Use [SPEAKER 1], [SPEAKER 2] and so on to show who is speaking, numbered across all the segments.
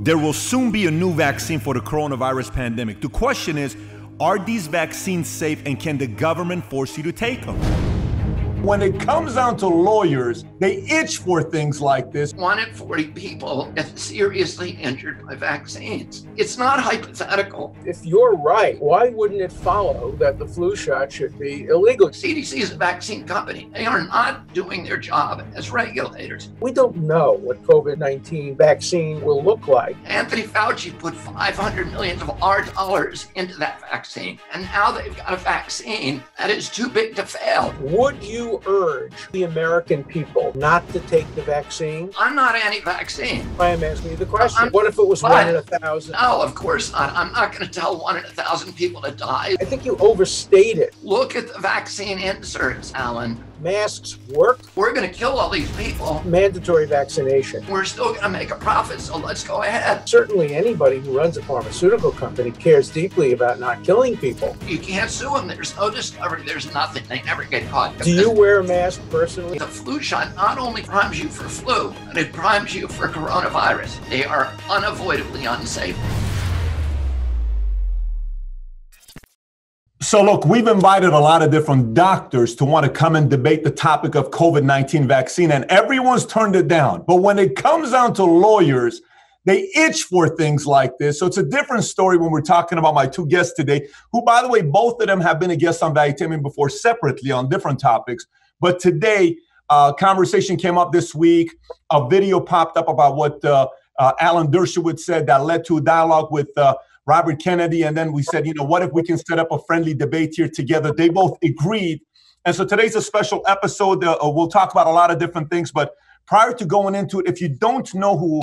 [SPEAKER 1] There will soon be a new vaccine for the coronavirus pandemic. The question is, are these vaccines safe and can the government force you to take them?
[SPEAKER 2] When it comes down to lawyers, they itch for things like this.
[SPEAKER 3] 1 in 40 people get seriously injured by vaccines. It's not hypothetical.
[SPEAKER 4] If you're right, why wouldn't it follow that the flu shot should be illegal?
[SPEAKER 3] CDC is a vaccine company. They are not doing their job as regulators.
[SPEAKER 4] We don't know what COVID-19 vaccine will look like.
[SPEAKER 3] Anthony Fauci put $500 million of our dollars into that vaccine, and now they've got a vaccine that is too big to fail.
[SPEAKER 4] Would you urge the American people not to take the vaccine?
[SPEAKER 3] I'm not anti-vaccine.
[SPEAKER 4] I am asking you the question. What if it was 1 in 1,000?
[SPEAKER 3] No, of course not. I'm not going to tell 1 in 1,000 people to die.
[SPEAKER 4] I think you overstate it.
[SPEAKER 3] Look at the vaccine inserts, Alan.
[SPEAKER 4] Masks work.
[SPEAKER 3] We're going to kill all these people.
[SPEAKER 4] Mandatory vaccination.
[SPEAKER 3] We're still going to make a profit, so let's go ahead.
[SPEAKER 4] Certainly anybody who runs a pharmaceutical company cares deeply about not killing people.
[SPEAKER 3] You can't sue them. There's no discovery. There's nothing. They never get caught.
[SPEAKER 4] Do you wear a mask personally?
[SPEAKER 3] The flu shot not only primes you for flu, but it primes you for coronavirus. They are unavoidably unsafe.
[SPEAKER 2] So look, we've invited a lot of different doctors to want to come and debate the topic of COVID-19 vaccine, and everyone's turned it down. But when it comes down to lawyers, they itch for things like this. So it's a different story when we're talking about my two guests today, who, by the way, both of them have been a guest on Valuetainment before separately on different topics. But today, conversation came up this week. A video popped up about what Alan Dershowitz said that led to a dialogue with Robert Kennedy. And then we said, you know, what if we can set up a friendly debate here together? They both agreed. And so today's a special episode. We'll talk about a lot of different things. But prior to going into it, if you don't know who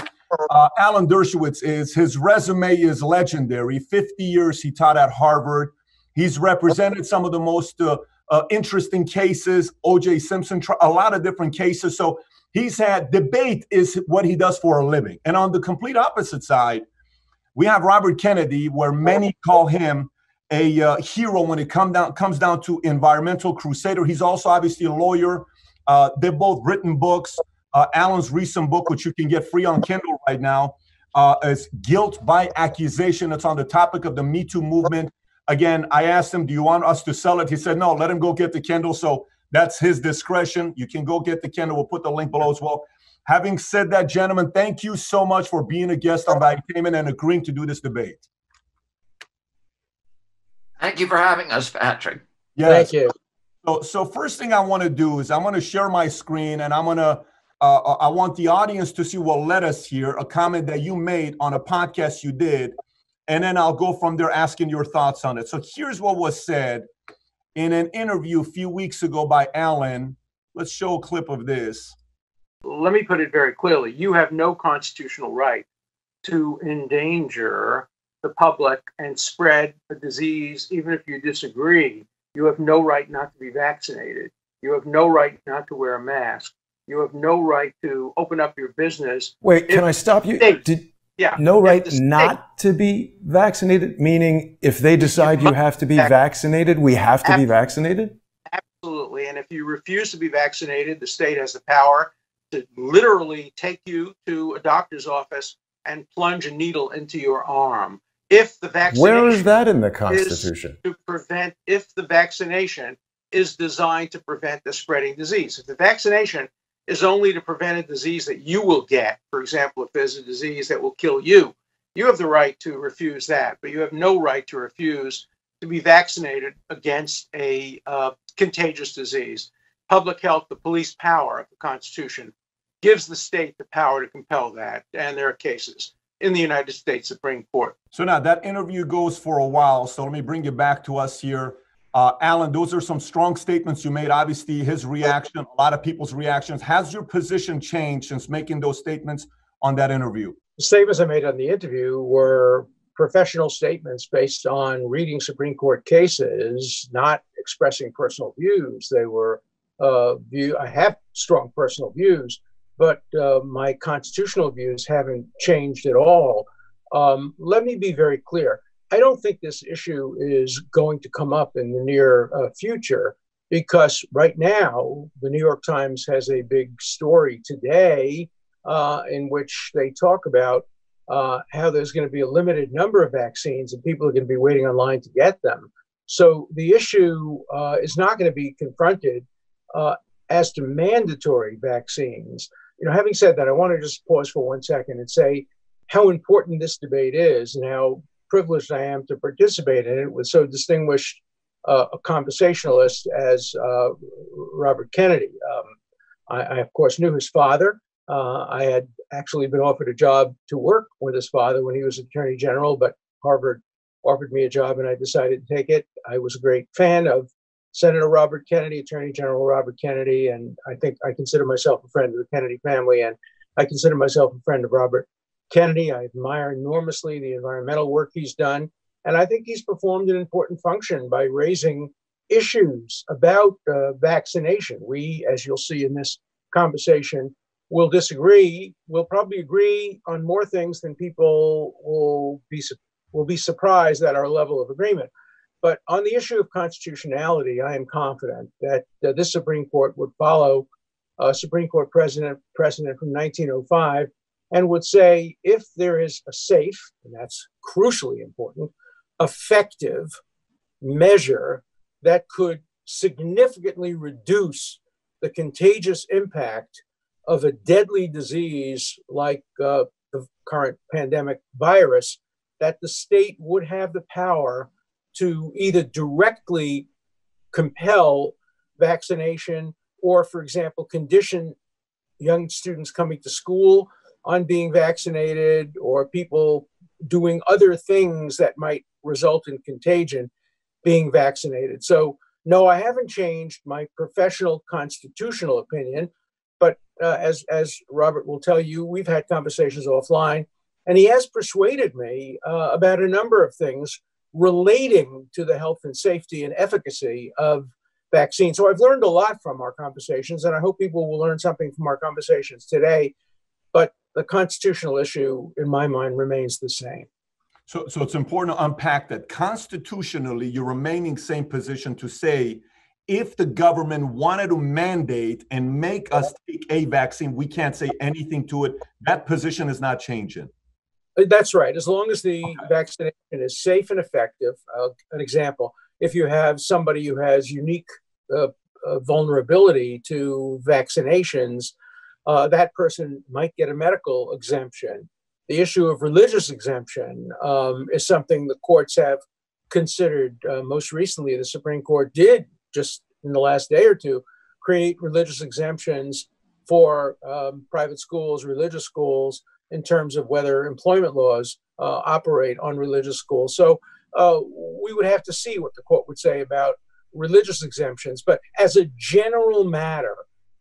[SPEAKER 2] Alan Dershowitz is, his resume is legendary. 50 years he taught at Harvard. He's represented some of the most interesting cases, O.J. Simpson, a lot of different cases. So he's had debate is what he does for a living. And on the complete opposite side, we have Robert Kennedy, where many call him a hero when it comes down to environmental crusader. He's also obviously a lawyer. They've both written books. Alan's recent book, which you can get free on Kindle right now, is Guilt by Accusation. It's on the topic of the Me Too movement. Again, I asked him, do you want us to sell it? He said, no, let him go get the Kindle. So that's his discretion. You can go get the Kindle. We'll put the link below as well. Having said that, gentlemen, thank you so much for being a guest on Valuetainment and agreeing to do this debate.
[SPEAKER 3] Thank you for having us, Patrick.
[SPEAKER 2] Yes.
[SPEAKER 4] Thank you.
[SPEAKER 2] So first thing I want to do is I'm going to share my screen, and I'm going to I want the audience to see what led us here, a comment that you made on a podcast you did, and then I'll go from there asking your thoughts on it. So here's what was said in an interview a few weeks ago by Alan. Let's show a clip of this.
[SPEAKER 5] Let me put it very clearly. You have no constitutional right to endanger the public and spread a disease, even if you disagree. You have no right not to be vaccinated. You have no right not to wear a mask. You have no right to open up your business.
[SPEAKER 6] Wait, can I stop you? No right not to be vaccinated, meaning if they decide you have to be vaccinated, we have to be vaccinated?
[SPEAKER 5] Absolutely. And if you refuse to be vaccinated, the state has the power to literally take you to a doctor's office and plunge a needle into your arm. If the vaccination
[SPEAKER 6] Where is that in the Constitution?
[SPEAKER 5] If the vaccination is designed to prevent the spreading disease. If the vaccination is only to prevent a disease that you will get, for example, if there's a disease that will kill you, you have the right to refuse that, but you have no right to refuse to be vaccinated against a contagious disease. Public health, the police power of the Constitution, gives the state the power to compel that, and there are cases in the United States Supreme Court.
[SPEAKER 2] So now that interview goes for a while, so let me bring it back to us here. Alan, those are some strong statements you made. Obviously, his reaction, a lot of people's reactions. Has your position changed since making those statements on that interview?
[SPEAKER 4] The statements I made on the interview were professional statements based on reading Supreme Court cases, not expressing personal views. They were I have strong personal views, but my constitutional views haven't changed at all. Let me be very clear. I don't think this issue is going to come up in the near future, because right now, the New York Times has a big story today in which they talk about how there's going to be a limited number of vaccines and people are going to be waiting online to get them. So the issue is not going to be confronted as to mandatory vaccines. Having said that, I want to just pause for 1 second and say how important this debate is and how privileged I am to participate in it with so distinguished a conversationalist as Robert Kennedy. I, of course, knew his father. I had actually been offered a job to work with his father when he was Attorney General, but Harvard offered me a job and I decided to take it. I was a great fan of Senator Robert Kennedy, Attorney General Robert Kennedy, and I think I consider myself a friend of the Kennedy family, and I consider myself a friend of Robert Kennedy. I admire enormously the environmental work he's done, and I think he's performed an important function by raising issues about vaccination. We, as you'll see in this conversation, will disagree. We'll probably agree on more things than people will be surprised at our level of agreement. But on the issue of constitutionality, I am confident that this Supreme Court would follow Supreme Court precedent from 1905 and would say if there is a safe, and that's crucially important, effective measure that could significantly reduce the contagious impact of a deadly disease like the current pandemic virus, that the state would have the power to either directly compel vaccination or, for example, condition young students coming to school on being vaccinated or people doing other things that might result in contagion being vaccinated. So, no, I haven't changed my professional constitutional opinion, but as Robert will tell you, we've had conversations offline, and he has persuaded me about a number of things relating to the health and safety and efficacy of vaccines. So I've learned a lot from our conversations, and I hope people will learn something from our conversations today. But the constitutional issue, in my mind, remains the same.
[SPEAKER 2] So it's important to unpack that. Constitutionally, you're remaining same position to say, if the government wanted to mandate and make us take a vaccine, we can't say anything to it. That position is not changing.
[SPEAKER 4] That's right. As long as the vaccination is safe and effective. An example, if you have somebody who has unique vulnerability to vaccinations, that person might get a medical exemption. The issue of religious exemption is something the courts have considered. Most recently, the Supreme Court did, just in the last day or two, create religious exemptions for private schools, religious schools, in terms of whether employment laws operate on religious schools. So we would have to see what the court would say about religious exemptions. But as a general matter,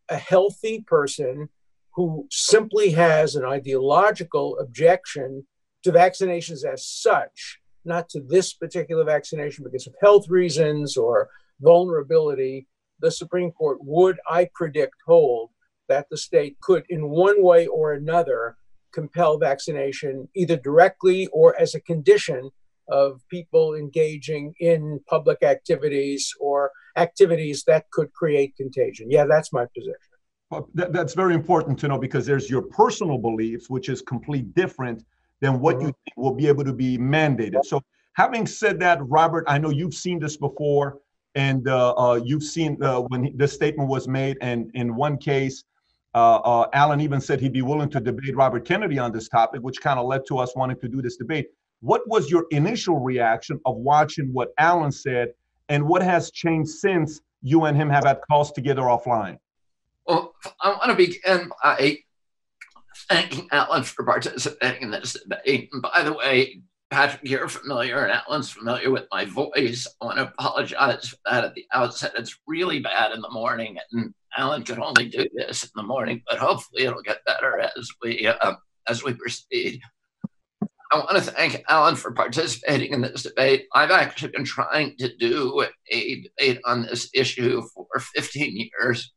[SPEAKER 4] a healthy person who simply has an ideological objection to vaccinations as such, not to this particular vaccination because of health reasons or vulnerability, the Supreme Court would, I predict, hold that the state could, in one way or another, compel vaccination either directly or as a condition of people engaging in public activities or activities that could create contagion. Yeah, that's my position.
[SPEAKER 2] Well, that's very important to know, because there's your personal beliefs, which is completely different than what you think will be able to be mandated. So having said that, Robert, I know you've seen this before, and you've seen when this statement was made, and in one case, Alan even said he'd be willing to debate Robert Kennedy on this topic, which kind of led to us wanting to do this debate. What was your initial reaction of watching what Alan said, and what has changed since you and him have had calls together offline?
[SPEAKER 3] Well, I want to begin by thanking Alan for participating in this debate. And by the way, Patrick, you're familiar and Alan's familiar with my voice. I want to apologize for that at the outset. It's really bad in the morning, and Alan could only do this in the morning, but hopefully it'll get better as we proceed. I want to thank Alan for participating in this debate. I've actually been trying to do a debate on this issue for 15 years.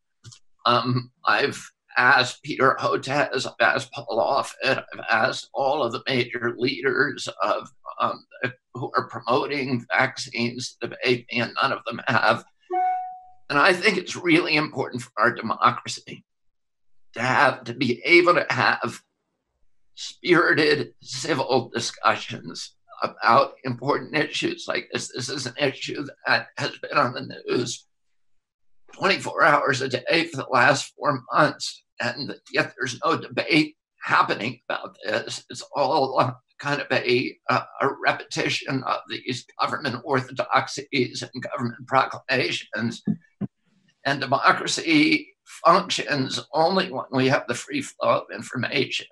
[SPEAKER 3] I've asked Peter Hotez, I've asked Paul Offit, I've asked all of the major leaders of who are promoting vaccines to debate me, and none of them have. And I think it's really important for our democracy to be able to have spirited civil discussions about important issues like this. This is an issue that has been on the news 24 hours a day for the last 4 months, and yet there's no debate happening about this. It's all kind of a repetition of these government orthodoxies and government proclamations. And democracy functions only when we have the free flow of information.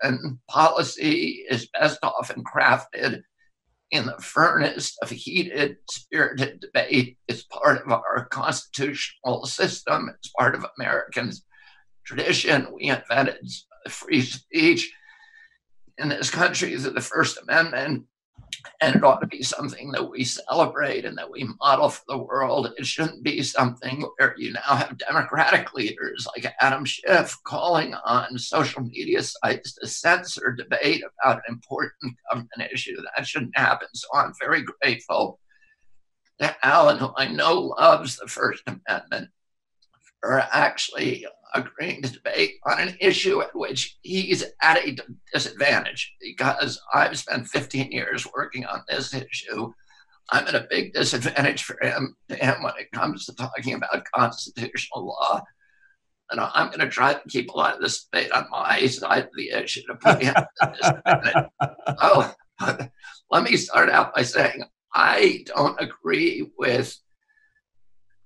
[SPEAKER 3] Policy is best often crafted in the furnace of heated, spirited debate. It's part of our constitutional system. It's part of Americans' tradition. We invented free speech in this country through the First Amendment, and it ought to be something that we celebrate and that we model for the world. It shouldn't be something where you now have Democratic leaders like Adam Schiff calling on social media sites to censor debate about an important government issue. That shouldn't happen. So I'm very grateful to Alan, who I know loves the First Amendment, for actually agreeing to debate on an issue at which he's at a disadvantage, because I've spent 15 years working on this issue. I'm at a big disadvantage for him when it comes to talking about constitutional law. And I'm going to try to keep a lot of this debate on my side of the issue to put him at a disadvantage. Oh, let me start out by saying I don't agree with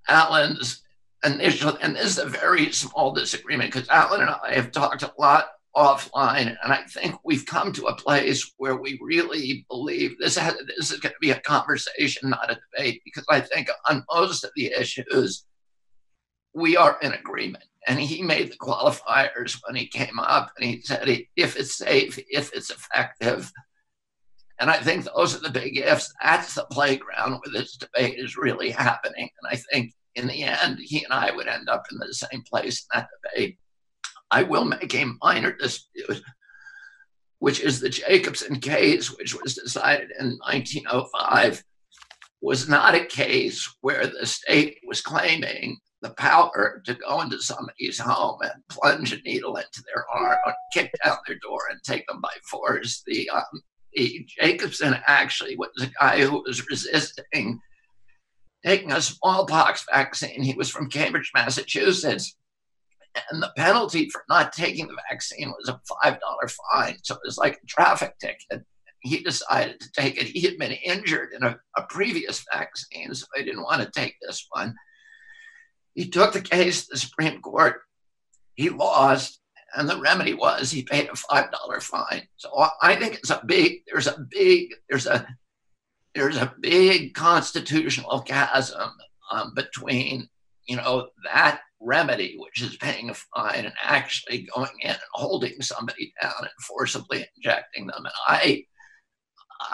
[SPEAKER 3] Alan's initial, and this is a very small disagreement because Alan and I have talked a lot offline, and I think we've come to a place where we really believe this is going to be a conversation, not a debate, because I think on most of the issues we are in agreement. And he made the qualifiers when he came up, and he said if it's safe, if it's effective. And I think those are the big ifs. That's the playground where this debate is really happening. And I think in the end, he and I would end up in the same place in that debate. I will make a minor dispute, which is the Jacobson case, which was decided in 1905, was not a case where the state was claiming the power to go into somebody's home and plunge a needle into their arm or kick down their door and take them by force. The Jacobson actually was a guy who was resisting taking a smallpox vaccine. He was from Cambridge, Massachusetts, and the penalty for not taking the vaccine was a $5 fine. So it was like a traffic ticket. He decided to take it. He had been injured in a previous vaccine, so he didn't want to take this one. He took the case to the Supreme Court. He lost, and the remedy was he paid a $5 fine. So I think there's a big constitutional chasm between, that remedy, which is paying a fine, and actually going in and holding somebody down and forcibly injecting them.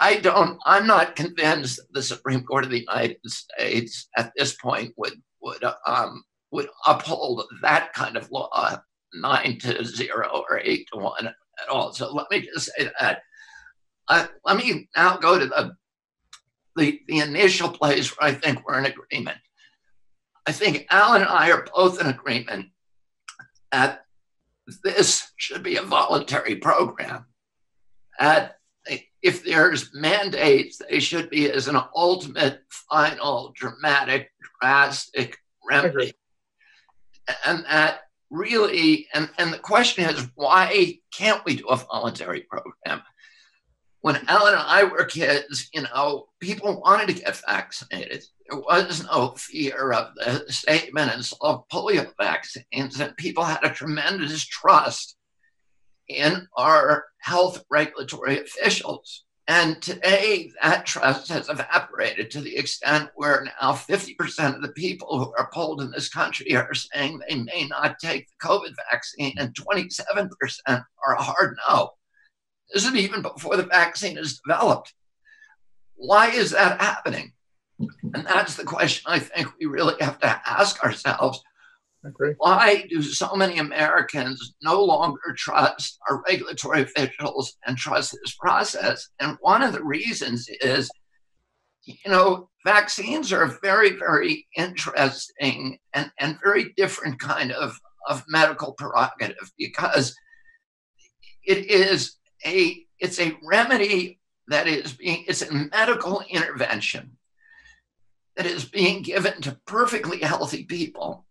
[SPEAKER 3] And I'm not convinced that the Supreme Court of the United States at this point would uphold that kind of law 9-0 or 8-1 at all. So let me just say that. Let me now go to the initial place where I think we're in agreement. I think Alan and I are both in agreement that this should be a voluntary program. If there's mandates, they should be as an ultimate, final, dramatic, drastic remedy. And that really, and the question is, why can't we do a voluntary program? When Alan and I were kids, people wanted to get vaccinated. There was no fear of the statement and polio vaccines, and people had a tremendous trust in our health regulatory officials. And today, that trust has evaporated to the extent where now 50% of the people who are polled in this country are saying they may not take the COVID vaccine, and 27% are a hard no. This is even before the vaccine is developed. Why is that happening? And that's the question I think we really have to ask ourselves. Why do so many Americans no longer trust our regulatory officials and trust this process? And one of the reasons is, vaccines are a very, very interesting and very different kind of medical prerogative, because it is it's a remedy that it's a medical intervention that is being given to perfectly healthy people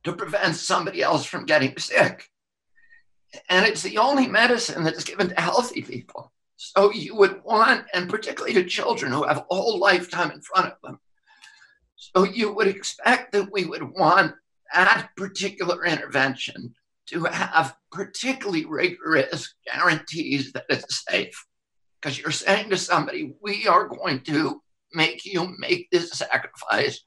[SPEAKER 3] to prevent somebody else from getting sick. And it's the only medicine that's given to healthy people. So you would want, and particularly to children who have a whole lifetime in front of them, so you would expect that we would want that particular intervention to have particularly rigorous guarantees that it's safe. Because you're saying to somebody, we are going to make you make this sacrifice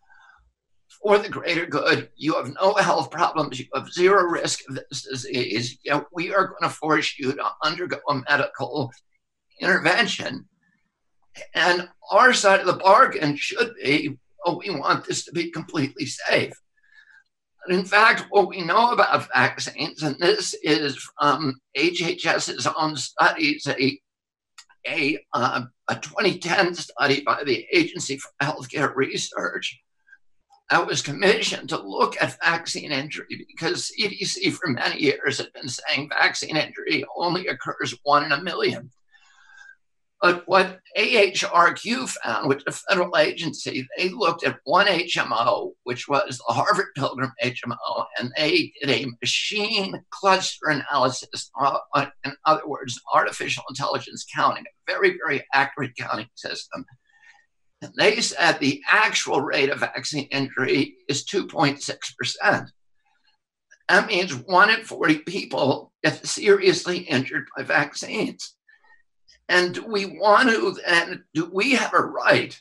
[SPEAKER 3] for the greater good. You have no health problems. You have zero risk of this disease. Yet we are going to force you to undergo a medical intervention. And our side of the bargain should be, oh, we want this to be completely safe. And in fact, what we know about vaccines, and this is from HHS's own studies, a 2010 study by the Agency for Healthcare Research that was commissioned to look at vaccine injury, because CDC for many years had been saying vaccine injury only occurs 1 in a million. But what AHRQ found, which is a federal agency, they looked at one HMO, which was the Harvard Pilgrim HMO, and they did a machine cluster analysis, in other words, artificial intelligence counting, a very, very accurate counting system. And they said the actual rate of vaccine injury is 2.6%. That means 1 in 40 people get seriously injured by vaccines. And do we want to then, do we have a right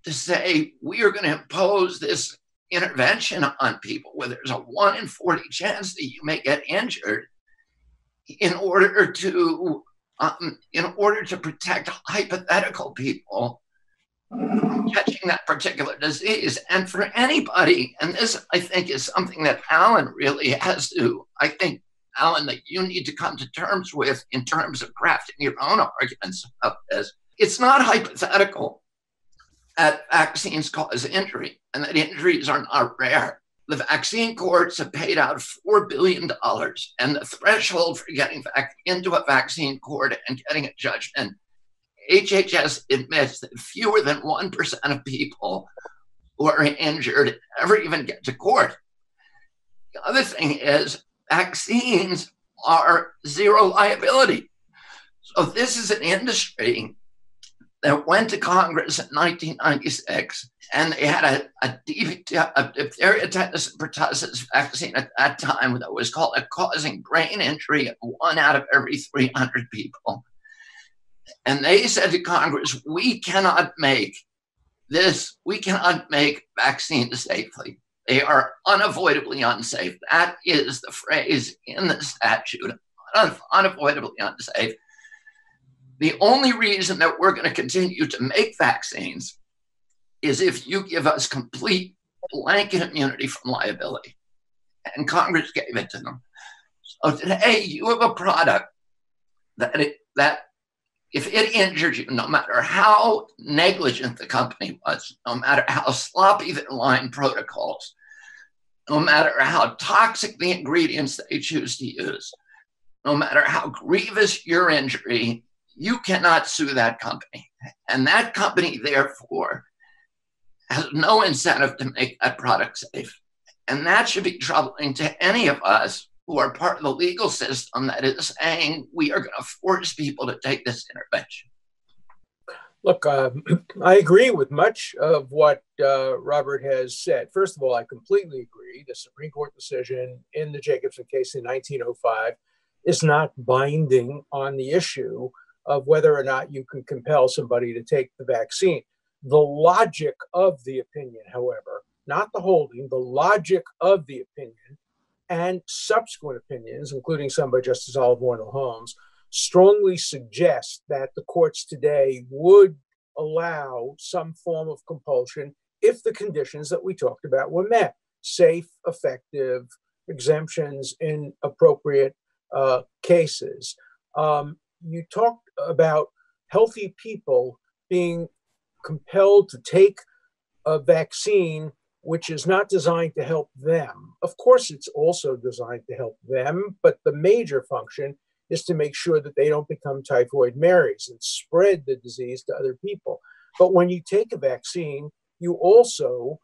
[SPEAKER 3] to say we are going to impose this intervention on people where there's a 1 in 40 chance that you may get injured in order to protect hypothetical people catching that particular disease? And for anybody, and this I think is something that Alan really has to, I think, Alan, that you need to come to terms with in terms of crafting your own arguments about this. It's not hypothetical that vaccines cause injury and that injuries are not rare. The vaccine courts have paid out $4 billion, and the threshold for getting back into a vaccine court and getting a judgment, HHS admits that fewer than 1% of people who are injured ever even get to court. The other thing is, vaccines are zero liability. So this is an industry that went to Congress in 1996, and they had a diphtheria, tetanus, and pertussis vaccine at that time that was called causing brain injury in 1 out of every 300 people. And they said to Congress, we cannot make vaccines safely. They are unavoidably unsafe. That is the phrase in the statute, unavoidably unsafe. The only reason that we're going to continue to make vaccines is if you give us complete blanket immunity from liability. And Congress gave it to them. So today you have a product that if it injured you, no matter how negligent the company was, no matter how sloppy their line protocols, no matter how toxic the ingredients they choose to use, no matter how grievous your injury, you cannot sue that company. And that company, therefore, has no incentive to make that product safe. And that should be troubling to any of us who are part of the legal system that is saying we are going to force people to take this intervention.
[SPEAKER 4] Look, I agree with much of what Robert has said. First of all, I completely agree. The Supreme Court decision in the Jacobson case in 1905 is not binding on the issue of whether or not you can compel somebody to take the vaccine. The logic of the opinion, however, not the holding, the logic of the opinion and subsequent opinions, including some by Justice Oliver Wendell Holmes, strongly suggest that the courts today would allow some form of compulsion if the conditions that we talked about were met: safe, effective, exemptions in appropriate cases. You talked about healthy people being compelled to take a vaccine which is not designed to help them. Of course, it's also designed to help them, but the major function is to make sure that they don't become typhoid Marys and spread the disease to other people. But when you take a vaccine, you also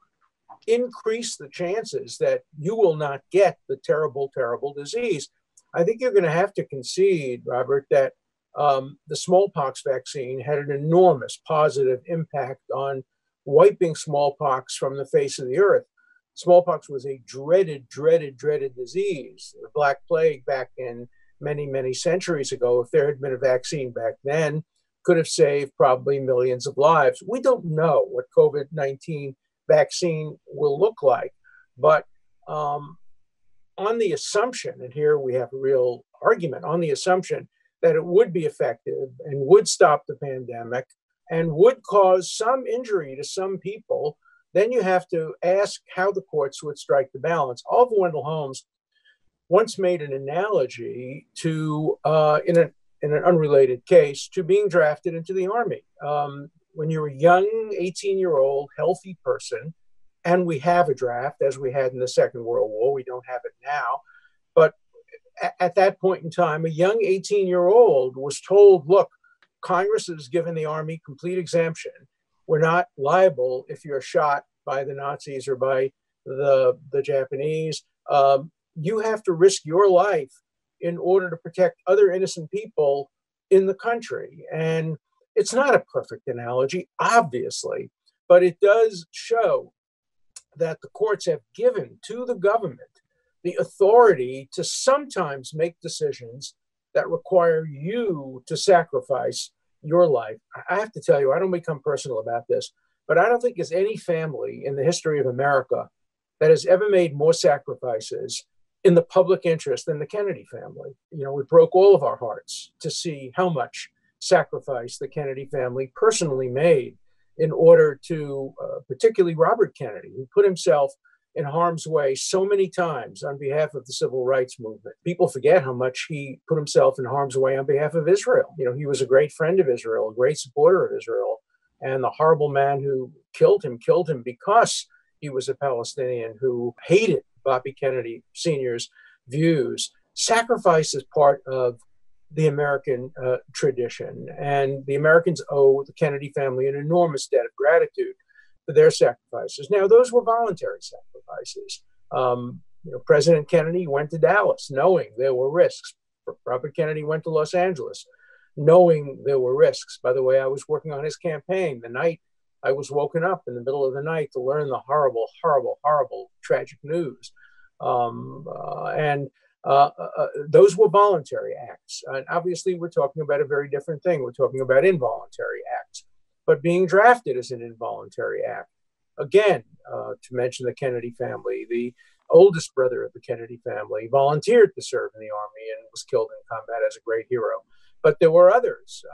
[SPEAKER 4] increase the chances that you will not get the terrible, terrible disease. I think you're going to have to concede, Robert, that the smallpox vaccine had an enormous positive impact on wiping smallpox from the face of the earth. Smallpox was a dreaded, dreaded, dreaded disease. The Black Plague back in many, many centuries ago, if there had been a vaccine back then, could have saved probably millions of lives. We don't know what COVID-19 vaccine will look like, but on the assumption, and here we have a real argument, on the assumption that it would be effective and would stop the pandemic and would cause some injury to some people, then you have to ask how the courts would strike the balance. Oliver Wendell Holmes once made an analogy to, in an unrelated case, to being drafted into the Army. When you're a young 18-year-old healthy person, and we have a draft as we had in the Second World War, we don't have it now, but at that point in time, a young 18-year-old was told, look, Congress has given the Army complete exemption. We're not liable if you're shot by the Nazis or by the Japanese. You have to risk your life in order to protect other innocent people in the country. And it's not a perfect analogy, obviously, but it does show that the courts have given to the government the authority to sometimes make decisions that require you to sacrifice your life. I have to tell you, I don't become personal about this, but I don't think there's any family in the history of America that has ever made more sacrifices in the public interest than the Kennedy family. You know, it broke all of our hearts to see how much sacrifice the Kennedy family personally made in order to, particularly Robert Kennedy, who put himself in harm's way so many times on behalf of the civil rights movement. People forget how much he put himself in harm's way on behalf of Israel. You know, he was a great friend of Israel, a great supporter of Israel, and the horrible man who killed him because he was a Palestinian who hated Bobby Kennedy Sr.'s views. Sacrifice is part of the American tradition, and the Americans owe the Kennedy family an enormous debt of gratitude for their sacrifices. Now, those were voluntary sacrifices. President Kennedy went to Dallas knowing there were risks. Robert Kennedy went to Los Angeles knowing there were risks. By the way, I was working on his campaign the night I was woken up in the middle of the night to learn the horrible, horrible, horrible, tragic news. Those were voluntary acts. And obviously, we're talking about a very different thing. We're talking about involuntary acts. But being drafted is an involuntary act. Again, to mention the Kennedy family, the oldest brother of the Kennedy family volunteered to serve in the Army and was killed in combat as a great hero. But there were others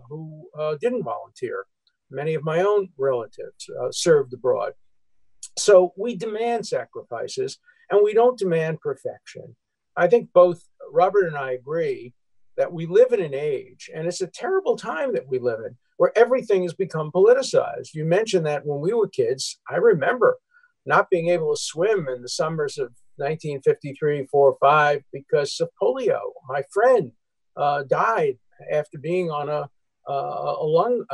[SPEAKER 4] who didn't volunteer. Many of my own relatives served abroad. So we demand sacrifices, and we don't demand perfection. I think both Robert and I agree that we live in an age, and it's a terrible time that we live in, where everything has become politicized. You mentioned that when we were kids. I remember not being able to swim in the summers of 1953, 4, 5 because of polio. My friend died after being on a lung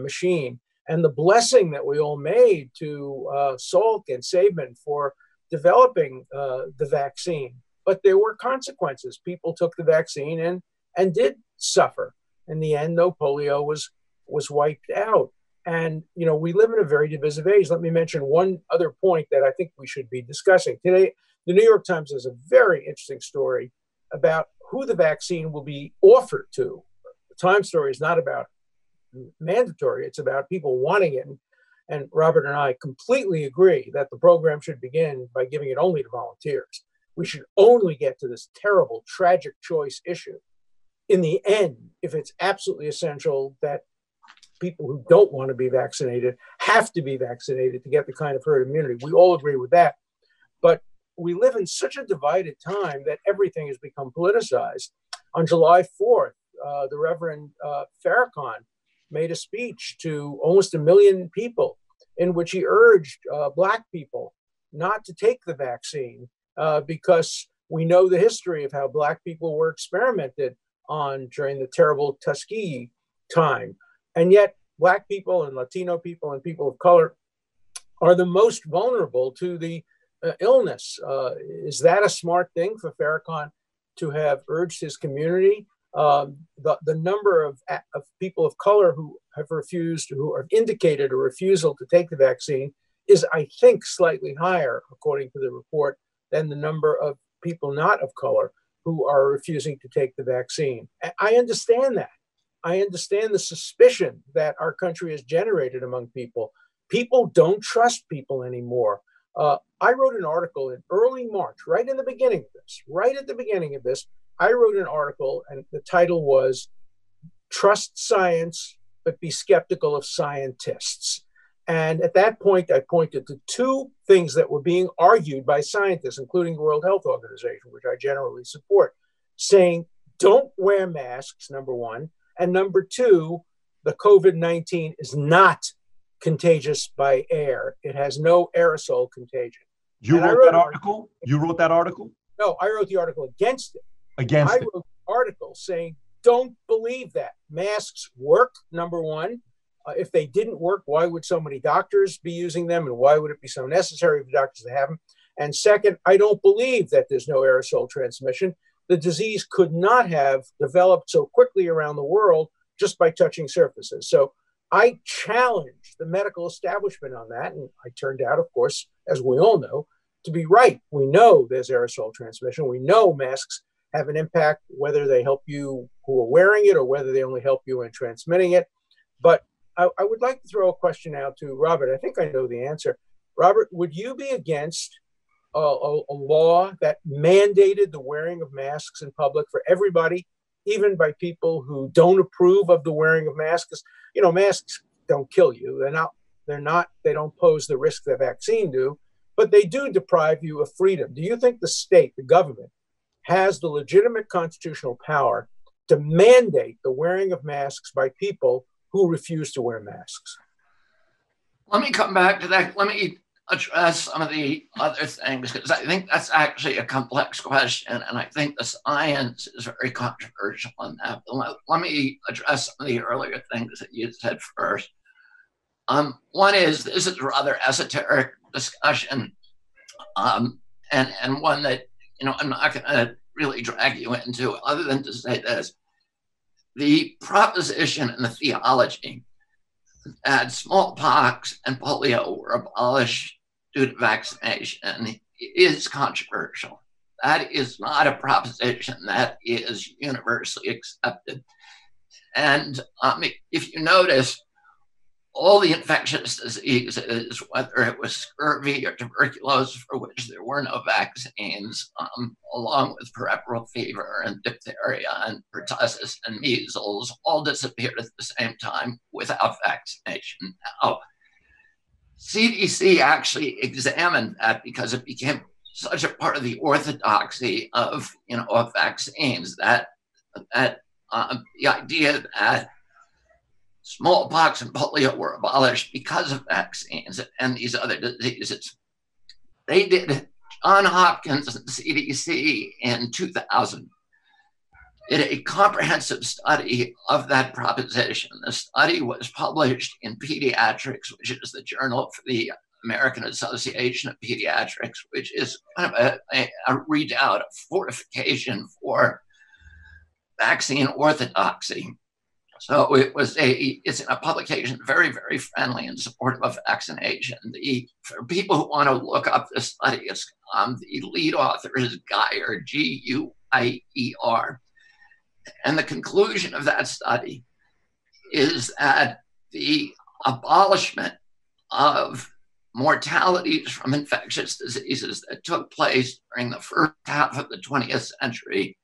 [SPEAKER 4] machine, and the blessing that we all made to Salk and Sabin for developing the vaccine. But there were consequences. People took the vaccine and did suffer. In the end, though, polio was wiped out. And, you know, we live in a very divisive age. Let me mention one other point that I think we should be discussing. Today, the New York Times has a very interesting story about who the vaccine will be offered to. The Times story is not about mandatory. It's about people wanting it. And Robert and I completely agree that the program should begin by giving it only to volunteers. We should only get to this terrible, tragic choice issue in the end, if it's absolutely essential that people who don't want to be vaccinated have to be vaccinated to get the kind of herd immunity. We all agree with that. But we live in such a divided time that everything has become politicized. On July 4th, the Reverend Farrakhan made a speech to almost 1 million people in which he urged Black people not to take the vaccine because we know the history of how Black people were experimented on during the terrible Tuskegee time. And yet Black people and Latino people and people of color are the most vulnerable to the illness. Is that a smart thing for Farrakhan to have urged his community? The number of people of color who have refused, who have indicated a refusal to take the vaccine is, I think, slightly higher, according to the report, than the number of people not of color who are refusing to take the vaccine. I understand that. I understand the suspicion that our country has generated among people. People don't trust people anymore. I wrote an article in early March, right at the beginning of this, I wrote an article, and the title was Trust Science, but Be Skeptical of Scientists. And at that point, I pointed to two things that were being argued by scientists, including the World Health Organization, which I generally support, saying, don't wear masks, number one. And number two, the COVID-19 is not contagious by air. It has no aerosol contagion.
[SPEAKER 2] You wrote that article? You wrote that article?
[SPEAKER 4] No, I wrote the article against it. I wrote an article saying, don't believe that. Masks work, number one. If they didn't work, why would so many doctors be using them? And why would it be so necessary for doctors to have them? And second, I don't believe that there's no aerosol transmission. The disease could not have developed so quickly around the world just by touching surfaces. So I challenged the medical establishment on that. And I turned out, of course, as we all know, to be right. We know there's aerosol transmission. We know masks have an impact, whether they help you who are wearing it or whether they only help you in transmitting it. But I would like to throw a question out to Robert. I think I know the answer. Robert, would you be against a law that mandated the wearing of masks in public for everybody, even by people who don't approve of the wearing of masks? You know, masks don't kill you. They don't pose the risk that vaccine do, but they do deprive you of freedom. Do you think the state, the government, has the legitimate constitutional power to mandate the wearing of masks by people who refuse to wear masks?
[SPEAKER 3] Let me come back to that. Let me address some of the other things, because I think that's actually a complex question, and I think the science is very controversial on that. But let me address some of the earlier things that you said first. One is, this is a rather esoteric discussion, and one that, I'm not going to really drag you into, other than to say this. The proposition and the theology that smallpox and polio were abolished due to vaccination is controversial. That is not a proposition that is universally accepted. And if you notice, all the infectious diseases, whether it was scurvy or tuberculosis, for which there were no vaccines, along with peripheral fever and diphtheria and pertussis and measles, all disappeared at the same time without vaccination. Now, CDC actually examined that because it became such a part of the orthodoxy of vaccines that the idea that smallpox and polio were abolished because of vaccines and these other diseases. They did, John Hopkins and the CDC in 2000 did a comprehensive study of that proposition. The study was published in Pediatrics, which is the journal for the American Association of Pediatrics, which is kind of a redoubt, a fortification for vaccine orthodoxy. So it's a publication very, very friendly and supportive of vaccination. For people who want to look up the study, the lead author is Guyer, Guier. And the conclusion of that study is that the abolishment of mortalities from infectious diseases that took place during the first half of the 20th century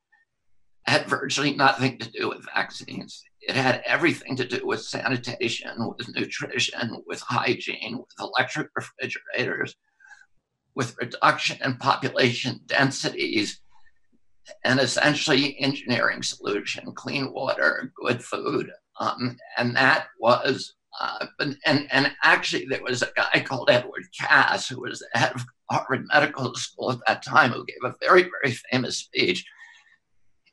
[SPEAKER 3] had virtually nothing to do with vaccines. It had everything to do with sanitation, with nutrition, with hygiene, with electric refrigerators, with reduction in population densities, and essentially engineering solution, clean water, good food. And that was, and actually there was a guy called Edward Cass, who was the head of Harvard Medical School at that time, who gave a very, very famous speech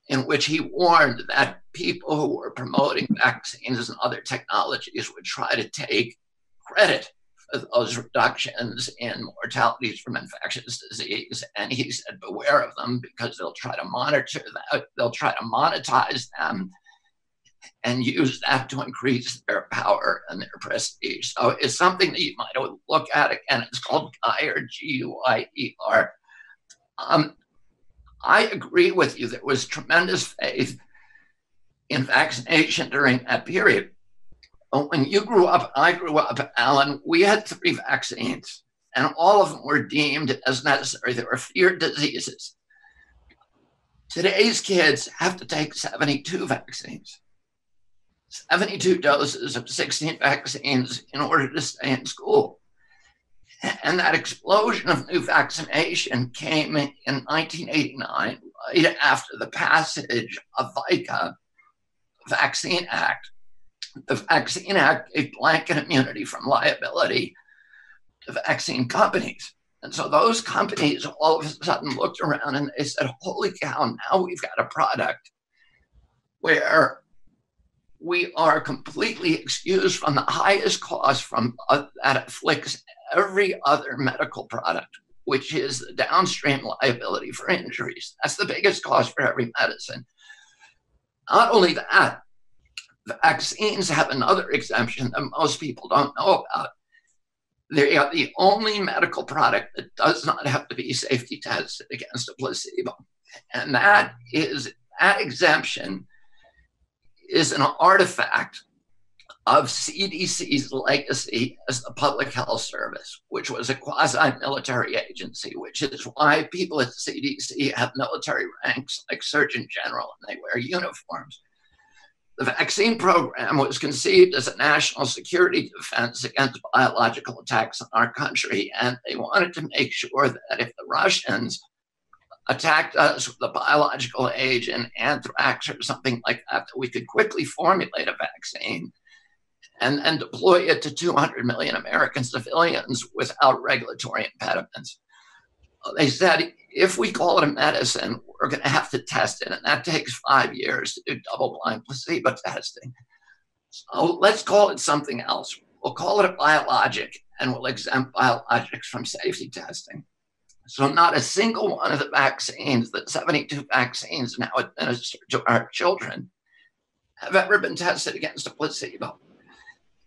[SPEAKER 3] in which he warned that people who were promoting vaccines and other technologies would try to take credit for those reductions in mortalities from infectious disease. And he said, beware of them, because they'll try to monitor that, they'll try to monetize them and use that to increase their power and their prestige. So it's something that you might look at. Again, it's called GUYER, G-U-I-E-R. I agree with you. There was tremendous faith in vaccination during that period. But when you grew up, I grew up, Alan, we had 3 vaccines, and all of them were deemed as necessary. They were feared diseases. Today's kids have to take 72 vaccines, 72 doses of 16 vaccines in order to stay in school. And that explosion of new vaccination came in 1989, right after the passage of VICA, Vaccine Act. The Vaccine Act gave blanket immunity from liability to vaccine companies. And so those companies all of a sudden looked around and they said, holy cow, now we've got a product where we are completely excused from the highest cost from that afflicts every other medical product, which is the downstream liability for injuries. That's the biggest cost for every medicine. Not only that, vaccines have another exemption that most people don't know about. They are the only medical product that does not have to be safety tested against a placebo. And that exemption is an artifact of CDC's legacy as the Public Health Service, which was a quasi-military agency, which is why people at CDC have military ranks like Surgeon General, and they wear uniforms. The vaccine program was conceived as a national security defense against biological attacks on our country, and they wanted to make sure that if the Russians attacked us with a biological agent, anthrax or something like that, that we could quickly formulate a vaccine and deploy it to 200 million American civilians without regulatory impediments. They said, if we call it a medicine, we're going to have to test it, and that takes 5 years to do double-blind placebo testing. So let's call it something else. We'll call it a biologic, and we'll exempt biologics from safety testing. So not a single one of the vaccines, the 72 vaccines now administered to our children, have ever been tested against a placebo.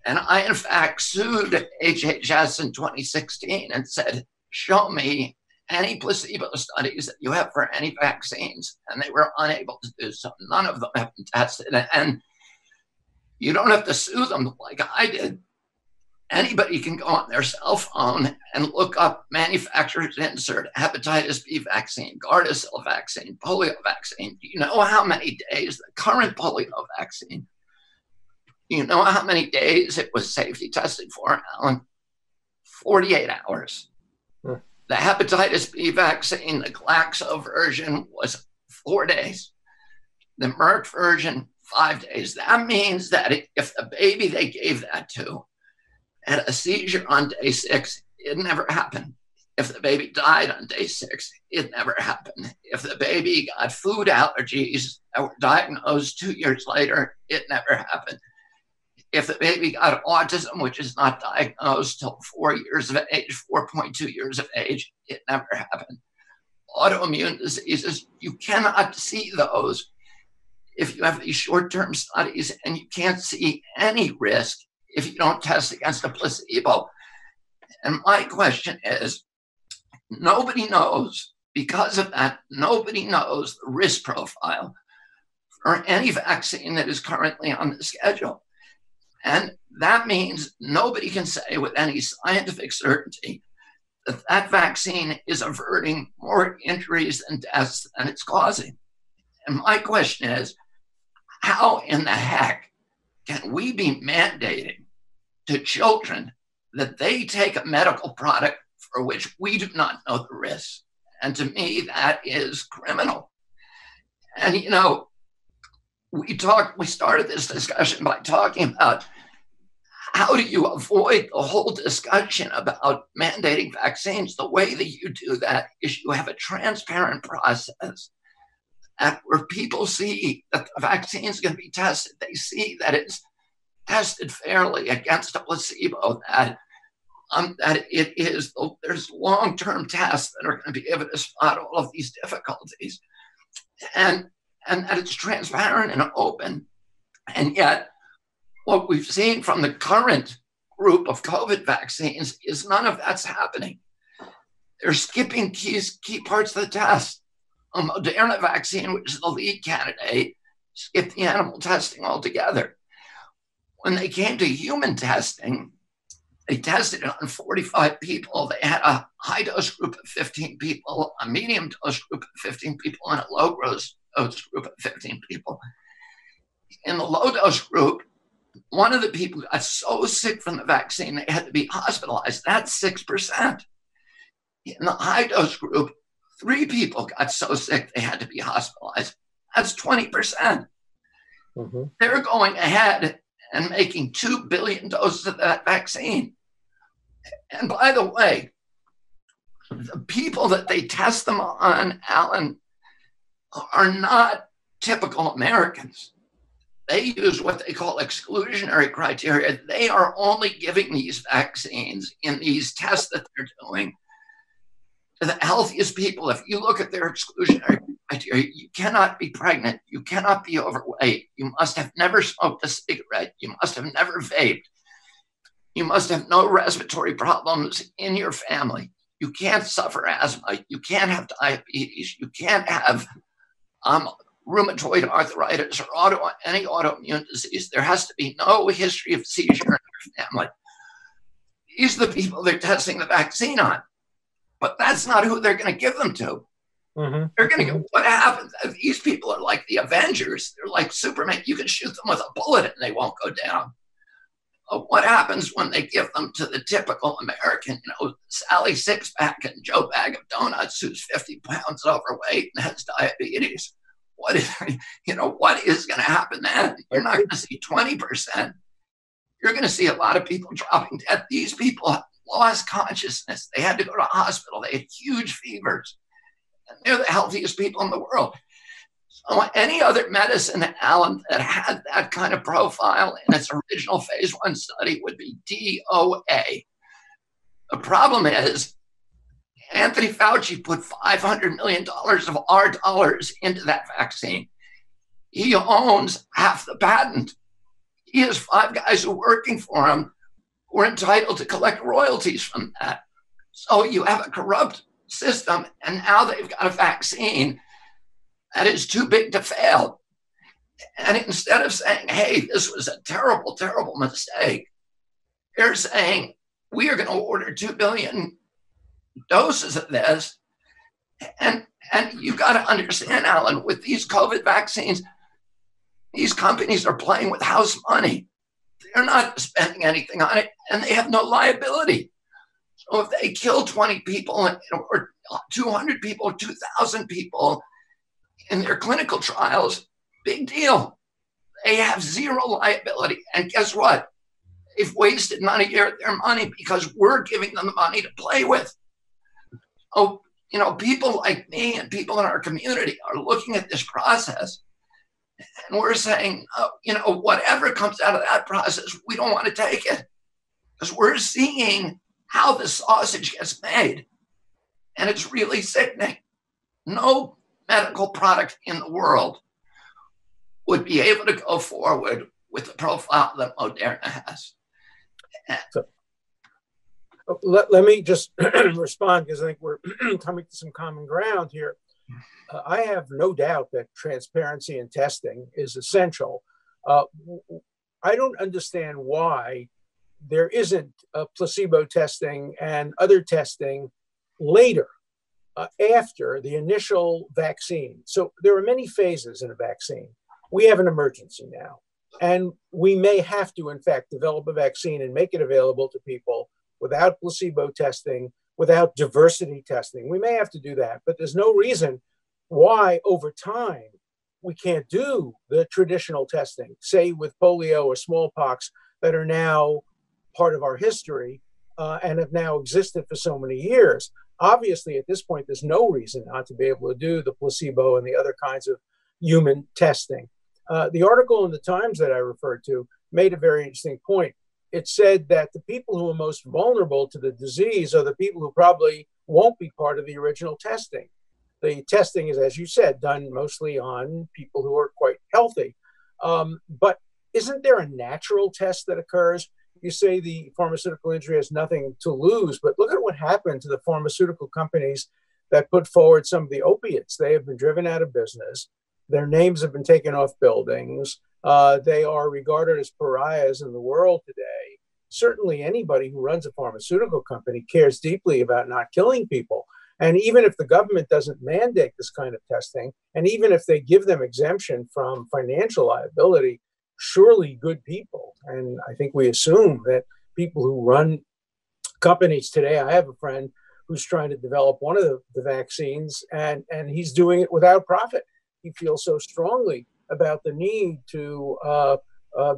[SPEAKER 3] And I, in fact, sued HHS in 2016 and said, show me any placebo studies that you have for any vaccines. And they were unable to do so. None of them have been tested. And you don't have to sue them like I did. Anybody can go on their cell phone and look up manufacturer's insert, hepatitis B vaccine, Gardasil vaccine, polio vaccine. Do you know how many days the current polio vaccine, you know how many days it was safety tested for, Alan? 48 hours. The hepatitis B vaccine, the Glaxo version, was 4 days. The Merck version, 5 days. That means that if the baby they gave that to had a seizure on day 6, it never happened. If the baby died on day 6, it never happened. If the baby got food allergies that were diagnosed 2 years later, it never happened. If the baby got autism, which is not diagnosed till 4 years of age, 4.2 years of age, it never happened. Autoimmune diseases, you cannot see those if you have these short-term studies, and you can't see any risk if you don't test against a placebo. And my question is, nobody knows, because of that, nobody knows the risk profile for any vaccine that is currently on the schedule. And that means nobody can say with any scientific certainty that that vaccine is averting more injuries and deaths than it's causing. And my question is, how in the heck can we be mandating to children that they take a medical product for which we do not know the risks? And to me, that is criminal. And, you know, we started this discussion by talking about how do you avoid the whole discussion about mandating vaccines? The way that you do that is you have a transparent process And where people see that the vaccine is going to be tested, they see that it's tested fairly against a placebo, that there's long-term tests that are going to be able to spot all of these difficulties, and that it's transparent and open. And yet, what we've seen from the current group of COVID vaccines is none of that's happening. They're skipping key parts of the test. A Moderna vaccine, which is the lead candidate, skipped the animal testing altogether. When they came to human testing, they tested it on 45 people. They had a high-dose group of 15 people, a medium-dose group of 15 people, and a low-dose group of 15 people. In the low-dose group, one of the people got so sick from the vaccine, they had to be hospitalized. That's 6%. In the high-dose group, 3 people got so sick they had to be hospitalized. That's 20%. Mm-hmm. They're going ahead and making 2 billion doses of that vaccine. And by the way, the people that they test them on, Alan, are not typical Americans. They use what they call exclusionary criteria. They are only giving these vaccines in these tests that they're doing to the healthiest people. If you look at their exclusionary criteria, you cannot be pregnant. You cannot be overweight. You must have never smoked a cigarette. You must have never vaped. You must have no respiratory problems in your family. You can't suffer asthma. You can't have diabetes. You can't have rheumatoid arthritis or any autoimmune disease. There has to be no history of seizure in your family. These are the people they're testing the vaccine on. But that's not who they're going to give them to. Mm-hmm. They're going to go, what happens? These people are like the Avengers. They're like Superman. You can shoot them with a bullet and they won't go down. What happens when they give them to the typical American, Sally Six-Pack and Joe Bag of Donuts, who's 50 pounds overweight and has diabetes? What is going to happen then? You're not going to see 20%. You're going to see a lot of people dropping dead. These people lost consciousness. They had to go to a hospital. They had huge fevers. And they're the healthiest people in the world. So any other medicine, Alan, that had that kind of profile in its original phase 1 study would be DOA. The problem is Anthony Fauci put $500 million of our dollars into that vaccine. He owns half the patent. He has 5 guys who are working for him who are entitled to collect royalties from that. So you have a corrupt system, and now they've got a vaccine that is too big to fail. And instead of saying, hey, this was a terrible, terrible mistake, they're saying, we are going to order 2 billion doses of this. And you've got to understand, Alan, with these COVID vaccines, these companies are playing with house money. They're not spending anything on it, and they have no liability. So if they kill 20 people or 200 people, 2,000 people in their clinical trials, big deal. They have zero liability. And guess what? They've wasted their money because we're giving them the money to play with. Oh, people like me and people in our community are looking at this process, and we're saying, whatever comes out of that process, we don't want to take it, because we're seeing how the sausage gets made, and it's really sickening. No medical product in the world would be able to go forward with the profile that Moderna has.
[SPEAKER 4] So, let me just respond, because I think we're coming to some common ground here. I have no doubt that transparency in testing is essential. I don't understand why there isn't placebo testing and other testing later, after the initial vaccine. So there are many phases in a vaccine. We have an emergency now, and we may have to, in fact, develop a vaccine and make it available to people without placebo testing, without diversity testing. We may have to do that, but there's no reason why over time we can't do the traditional testing, say with polio or smallpox, that are now part of our history. and have now existed for so many years. Obviously, at this point, there's no reason not to be able to do the placebo and the other kinds of human testing. The article in the Times that I referred to made a very interesting point. It said that the people who are most vulnerable to the disease are the people who probably won't be part of the original testing. The testing is, as you said, done mostly on people who are quite healthy. But isn't there a natural test that occurs? You say the pharmaceutical industry has nothing to lose, but look at what happened to the pharmaceutical companies that put forward some of the opiates. They have been driven out of business. Their names have been taken off buildings. They are regarded as pariahs in the world today. Certainly anybody who runs a pharmaceutical company cares deeply about not killing people. And even if the government doesn't mandate this kind of testing, and even if they give them exemption from financial liability, surely good people, and I think we assume that people who run companies today, I have a friend who's trying to develop one of the vaccines, and he's doing it without profit. He feels so strongly about the need to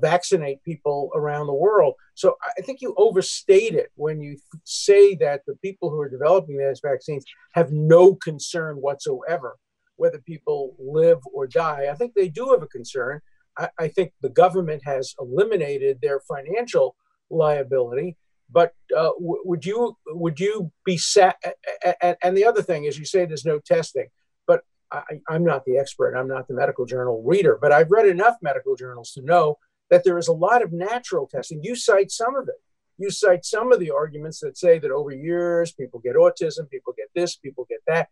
[SPEAKER 4] vaccinate people around the world. So I think you overstate it when you say that the people who are developing these vaccines have no concern whatsoever whether people live or die. I think they do have a concern. I think the government has eliminated their financial liability, but would you be sad? And the other thing is, you say there's no testing, but I'm not the expert. I'm not the medical journal reader, but I've read enough medical journals to know that there is a lot of natural testing. You cite some of it. You cite some of the arguments that say that over years, people get autism, people get this, people get that.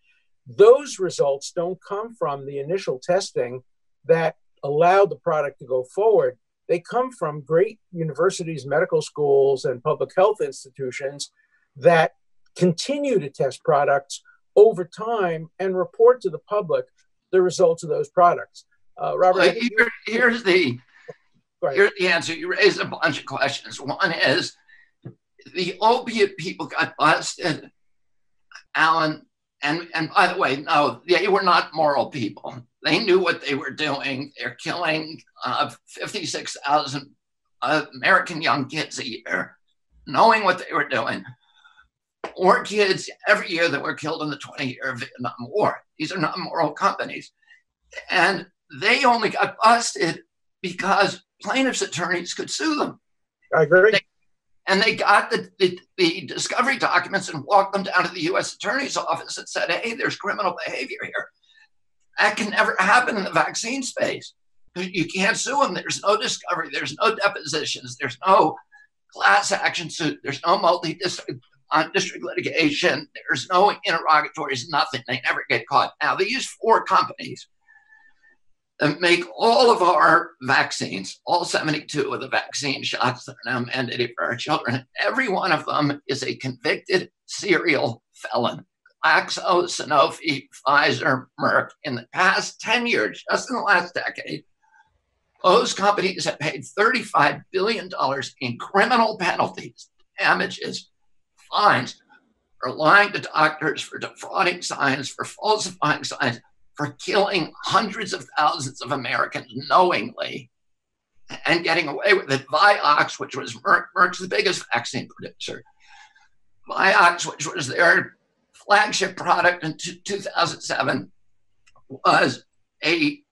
[SPEAKER 4] Those results don't come from the initial testing that allowed the product to go forward. They come from great universities, medical schools, and public health institutions that continue to test products over time and report to the public the results of those products. Robert,
[SPEAKER 3] here's the answer. You raised a bunch of questions. One is, the opiate people got busted, Alan, and by the way, no, they were not moral people. They knew what they were doing. They're killing 56,000 American young kids a year, knowing what they were doing. More kids every year that were killed in the 20-year Vietnam War. These are not moral companies. And they only got busted because plaintiffs' attorneys could sue them.
[SPEAKER 4] I agree.
[SPEAKER 3] They got the discovery documents and walked them down to the U.S. Attorney's Office and said, hey, there's criminal behavior here. That can never happen in the vaccine space. You can't sue them. There's no discovery. There's no depositions. There's no class action suit. There's no multi-district litigation. There's no interrogatories, nothing. They never get caught. Now, these 4 companies that make all of our vaccines, all 72 of the vaccine shots that are now mandated for our children, every one of them is a convicted serial felon. Glaxo, Sanofi, Pfizer, Merck. In the past 10 years, just in the last decade, those companies have paid $35 billion in criminal penalties, damages, fines, for lying to doctors, for defrauding science, for falsifying science, for killing hundreds of thousands of Americans knowingly and getting away with it. Vioxx, which was Merck's the biggest vaccine producer. Vioxx, which was their flagship product in 2007, was a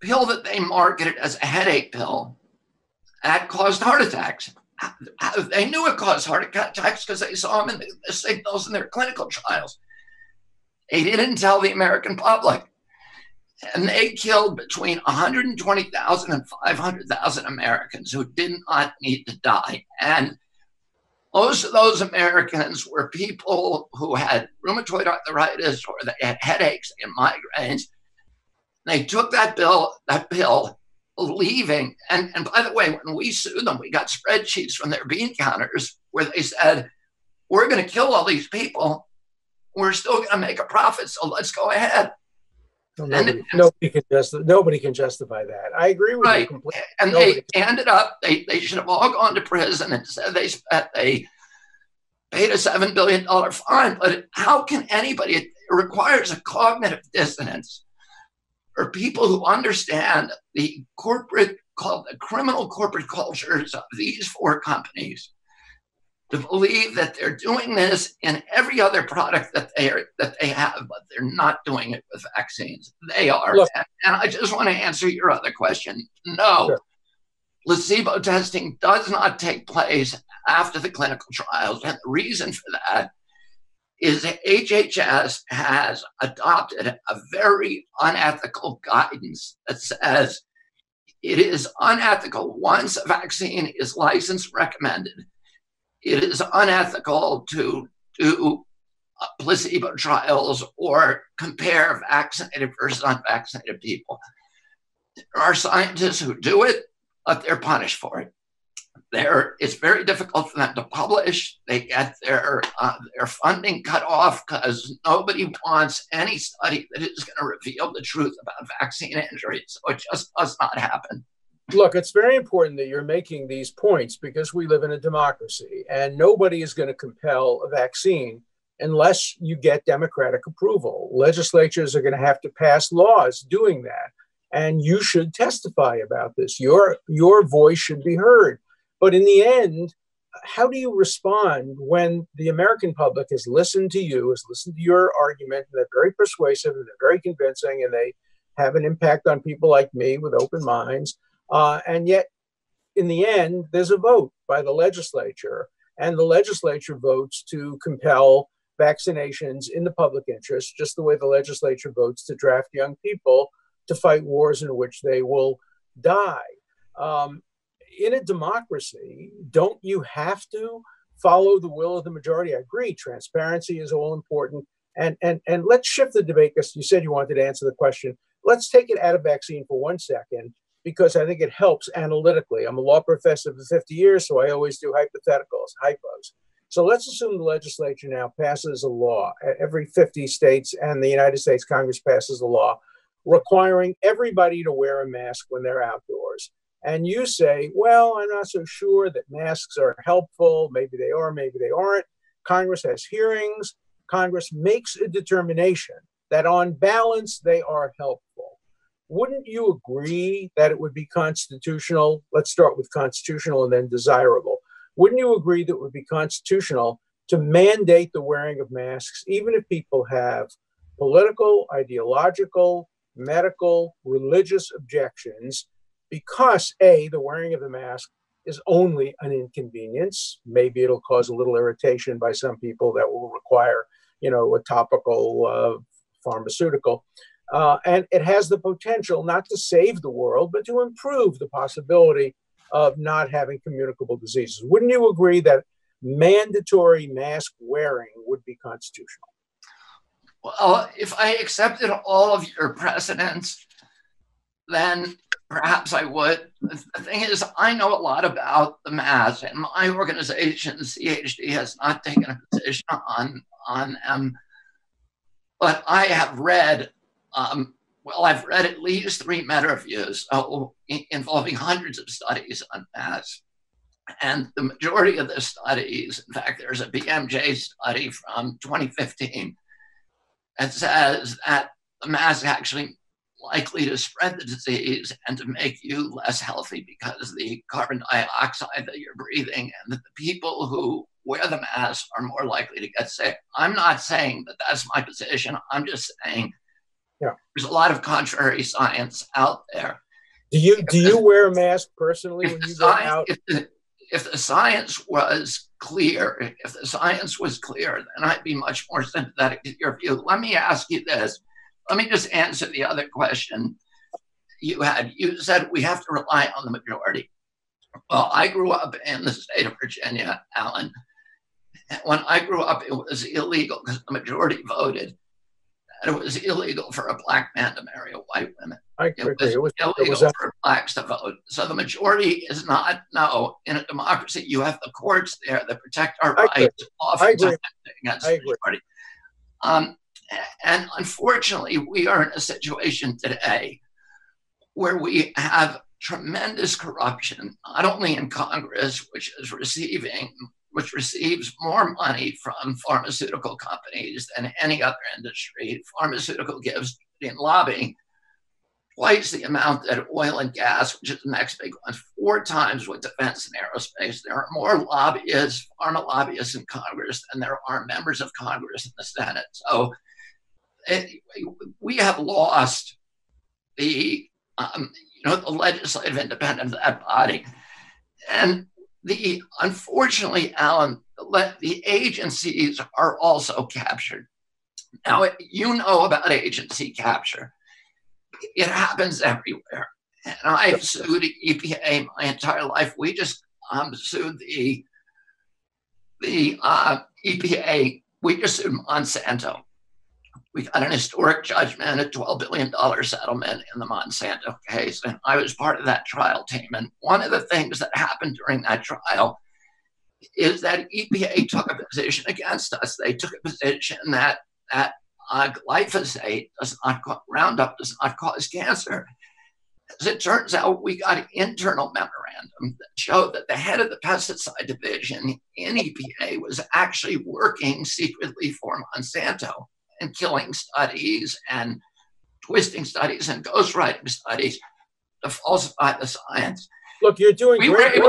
[SPEAKER 3] pill that they marketed as a headache pill that caused heart attacks. They knew it caused heart attacks because they saw them in the signals in their clinical trials. They didn't tell the American public. And they killed between 120,000 and 500,000 Americans who did not need to die. And most of those Americans were people who had rheumatoid arthritis, or they had headaches and migraines. They took that pill, believing, and by the way, when we sued them, we got spreadsheets from their bean counters where they said, we're going to kill all these people. We're still going to make a profit, so let's go ahead.
[SPEAKER 4] Nobody can justify that. I agree with you completely.
[SPEAKER 3] And they ended up, they should have all gone to prison and said they paid a $7 billion fine. But how can anybody, it requires a cognitive dissonance for people who understand the criminal corporate cultures of these 4 companies to believe that they're doing this in every other product that they have, but they're not doing it with vaccines. They are.
[SPEAKER 4] Look,
[SPEAKER 3] and I just want to answer your other question. No,
[SPEAKER 4] sure.
[SPEAKER 3] Placebo testing does not take place after the clinical trials. And the reason for that is that HHS has adopted a very unethical guidance that says it is unethical once a vaccine is licensed recommended. It is unethical to do placebo trials or compare vaccinated versus unvaccinated people. There are scientists who do it, but they're punished for it. It's very difficult for them to publish. They get their funding cut off because nobody wants any study that is going to reveal the truth about vaccine injuries. So it just does not happen.
[SPEAKER 4] Look, it's very important that you're making these points because we live in a democracy and nobody is going to compel a vaccine unless you get democratic approval. Legislatures are going to have to pass laws doing that. And you should testify about this. Your voice should be heard. But in the end, how do you respond when the American public has listened to you, has listened to your argument, and they're very persuasive, and they're very convincing, and they have an impact on people like me with open minds. And yet, in the end, there's a vote by the legislature, and the legislature votes to compel vaccinations in the public interest, just the way the legislature votes to draft young people to fight wars in which they will die. In a democracy, don't you have to follow the will of the majority? I agree, transparency is all important. And let's shift the debate, because you said you wanted to answer the question. Let's take it out of vaccine for 1 second, because I think it helps analytically. I'm a law professor for 50 years, so I always do hypotheticals, hypos. So let's assume the legislature now passes a law. Every 50 states and the United States Congress passes a law requiring everybody to wear a mask when they're outdoors. And you say, well, I'm not so sure that masks are helpful. Maybe they are, maybe they aren't. Congress has hearings. Congress makes a determination that on balance, they are helpful. Wouldn't you agree that it would be constitutional? Let's start with constitutional and then desirable. Wouldn't you agree that it would be constitutional to mandate the wearing of masks, even if people have political, ideological, medical, religious objections, because A, the wearing of the mask is only an inconvenience. Maybe it'll cause a little irritation by some people that will require, a topical pharmaceutical. And it has the potential not to save the world, but to improve the possibility of not having communicable diseases. Wouldn't you agree that mandatory mask wearing would be constitutional?
[SPEAKER 3] Well, if I accepted all of your precedents, then perhaps I would. The thing is, I know a lot about the mask, and my organization, CHD, has not taken a position on them. But I have read, I've read at least 3 meta-reviews involving hundreds of studies on masks. And the majority of the studies, in fact, there's a BMJ study from 2015 that says that the mask actually likely to spread the disease and to make you less healthy because of the carbon dioxide that you're breathing, and that the people who wear the mask are more likely to get sick. I'm not saying that that's my position. I'm just saying there's a lot of contrary science out there.
[SPEAKER 4] Do you wear a mask personally when you go out?
[SPEAKER 3] If the science was clear, then I'd be much more sympathetic to your view. Let me ask you this. Let me just answer the other question you had. You said we have to rely on the majority. Well, I grew up in the state of Virginia, Alan. When I grew up, it was illegal because the majority voted that it was illegal for a black man to marry a white woman.
[SPEAKER 4] I agree.
[SPEAKER 3] It was illegal for blacks to vote. So the majority is not, no, in a democracy, you have the courts there that protect our rights. Oftentimes against the majority. And unfortunately, we are in a situation today where we have tremendous corruption, not only in Congress, which receives more money from pharmaceutical companies than any other industry. Pharmaceutical gives in lobbying, twice the amount that oil and gas, which is the next big one, 4 times with defense and aerospace. There are more lobbyists, pharma lobbyists in Congress than there are members of Congress in the Senate. So we have lost the the legislative independence of that body. And unfortunately, Alan, the agencies are also captured. Now, you know about agency capture. It happens everywhere. And I've sued EPA my entire life. We just sued the EPA. We just sued Monsanto. We got an historic judgment, a $12 billion settlement in the Monsanto case. And I was part of that trial team. And one of the things that happened during that trial is that EPA took a position against us. They took a position that glyphosate Roundup does not cause cancer. As it turns out, we got an internal memorandum that showed that the head of the pesticide division in EPA was actually working secretly for Monsanto and killing studies and twisting studies and ghostwriting studies to falsify the science.
[SPEAKER 4] Look, you're doing great.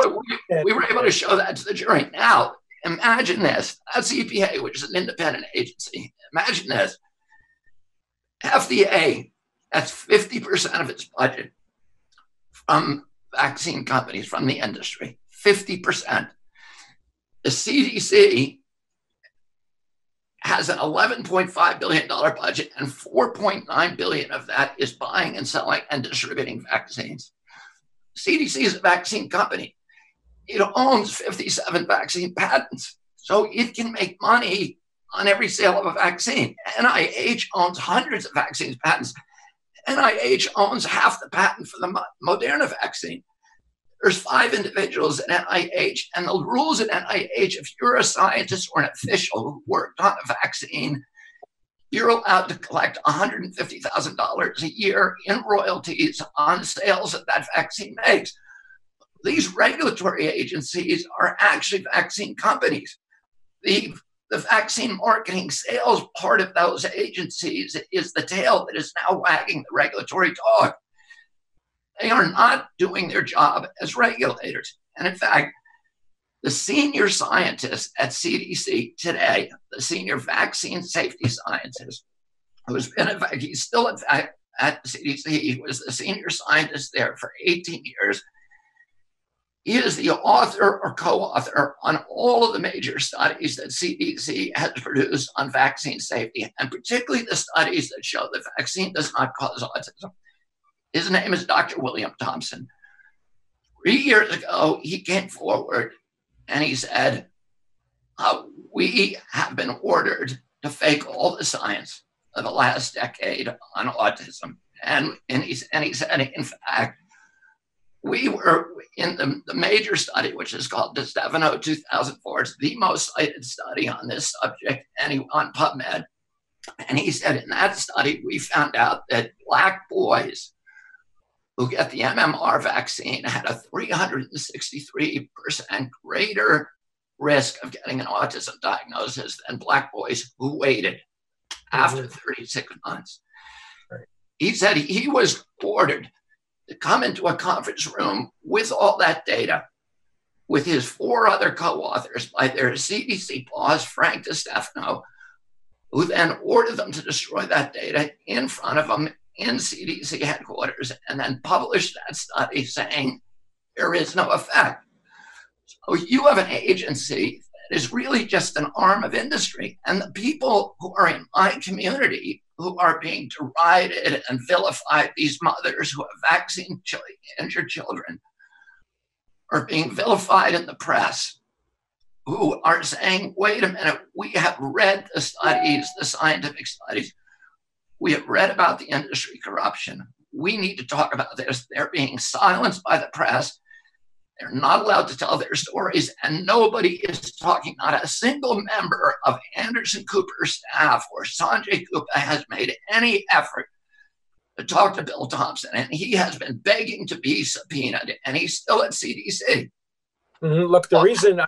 [SPEAKER 3] We were able to show that to the jury. Now, imagine this. That's EPA, which is an independent agency. Imagine this. FDA, that's 50% of its budget from vaccine companies, from the industry. 50%. The CDC has an $11.5 billion budget, and $4.9 billion of that is buying and selling and distributing vaccines. CDC is a vaccine company. It owns 57 vaccine patents, so it can make money on every sale of a vaccine. NIH owns hundreds of vaccine patents. NIH owns half the patent for the Moderna vaccine. There's 5 individuals at NIH, and the rules at NIH, if you're a scientist or an official who worked on a vaccine, you're allowed to collect $150,000 a year in royalties on sales that that vaccine makes. These regulatory agencies are actually vaccine companies. The vaccine marketing sales part of those agencies is the tail that is now wagging the regulatory dog. They are not doing their job as regulators. And in fact, the senior scientist at CDC today, the senior vaccine safety scientist, who's been, in fact, he's still in fact at CDC, he was the senior scientist there for 18 years. He is the author or co-author on all of the major studies that CDC has produced on vaccine safety, and particularly the studies that show the vaccine does not cause autism. His name is Dr. William Thompson. 3 years ago, he came forward and he said, we have been ordered to fake all the science of the last decade on autism. And he said, in fact, we were in the major study, which is called DeStefano 2004. It's the most cited study on this subject on PubMed. And he said, in that study, we found out that Black boys who get the MMR vaccine had a 363% greater risk of getting an autism diagnosis than Black boys who waited after 36 months. Right. He said he was ordered to come into a conference room with all that data, with his 4 other co-authors by their CDC boss, Frank DeStefano, who then ordered them to destroy that data in front of them in CDC headquarters, and then published that study saying there is no effect. So you have an agency that is really just an arm of industry, and the people who are in my community who are being derided and vilified, these mothers who have vaccine-injured children, are being vilified in the press, who are saying, wait a minute, we have read the studies, the scientific studies. We have read about the industry corruption. We need to talk about this. They're being silenced by the press. They're not allowed to tell their stories, and nobody is talking. Not a single member of Anderson Cooper's staff or Sanjay Gupta has made any effort to talk to Bill Thompson, and he has been begging to be subpoenaed, and he's still at CDC.
[SPEAKER 4] Look, the reason I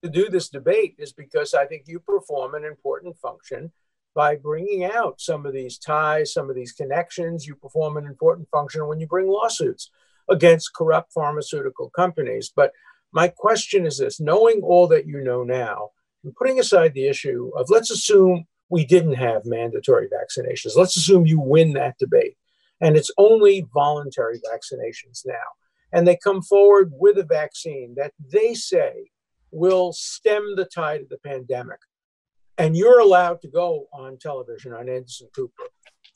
[SPEAKER 4] to do this debate is because I think you perform an important function by bringing out some of these ties, some of these connections. You perform an important function when you bring lawsuits against corrupt pharmaceutical companies. But my question is this: knowing all that you know now, and putting aside the issue of, let's assume we didn't have mandatory vaccinations. Let's assume you win that debate, and it's only voluntary vaccinations now. And they come forward with a vaccine that they say will stem the tide of the pandemic. And you're allowed to go on television on Anderson Cooper.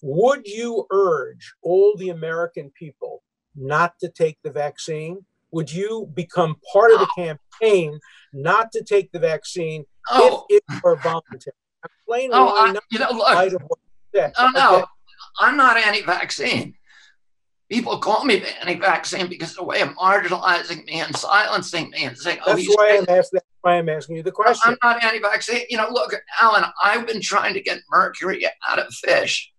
[SPEAKER 4] Would you urge all the American people not to take the vaccine? Would you become part of the campaign not to take the vaccine if it were voluntary? Explain why not.
[SPEAKER 3] Look, I'm not anti-vaccine. People call me anti-vaccine because of the way of marginalizing me and silencing me and saying,
[SPEAKER 4] that's why I'm asking you the question.
[SPEAKER 3] I'm not anti-vaccine. Look, Alan, I've been trying to get mercury out of fish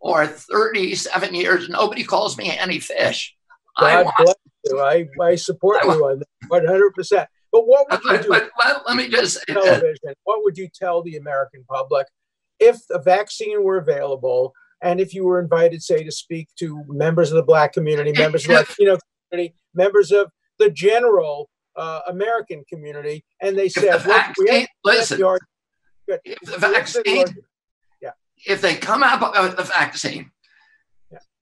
[SPEAKER 3] for 37 years. Nobody calls me anti-fish.
[SPEAKER 4] God bless you. I support you on that 100%. But what would you do?
[SPEAKER 3] But let me just say
[SPEAKER 4] television. What would you tell the American public if a vaccine were available, and if you were invited, say, to speak to members of the Black community, members of the Latino community, members of the general American community, and they said,
[SPEAKER 3] if they come out with the vaccine,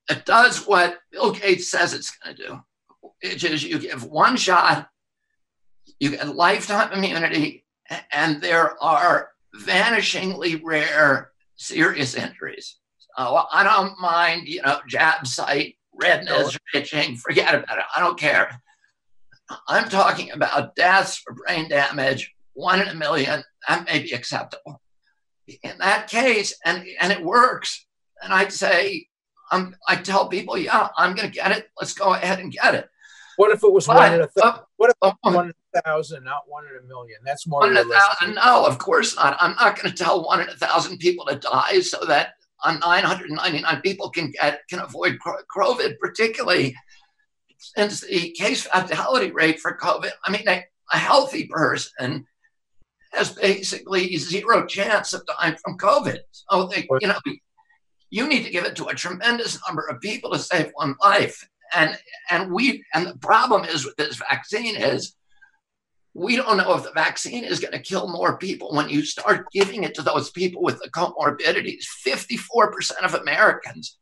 [SPEAKER 3] it does what Bill Gates says it's going to do, which is you give one shot, you get lifetime immunity, and there are vanishingly rare serious injuries. So I don't mind, jab site, redness, itching, forget about it. I don't care. I'm talking about deaths for brain damage, 1 in a million. That may be acceptable. In that case, and it works, and I'd say, I tell people, I'm going to get it. Let's go ahead and get it.
[SPEAKER 4] What if it was 1 in 1,000? What if 1 in 1,000, not 1 in a million? That's more
[SPEAKER 3] 1 in 1,000. No, of course not. I'm not going to tell 1 in 1,000 people to die so that 999 people can avoid COVID, particularly since the case fatality rate for COVID. I mean, a healthy person has basically zero chance of dying from COVID. So you need to give it to a tremendous number of people to save one life. And the problem is with this vaccine is we don't know if the vaccine is going to kill more people when you start giving it to those people with the comorbidities. 54% of Americans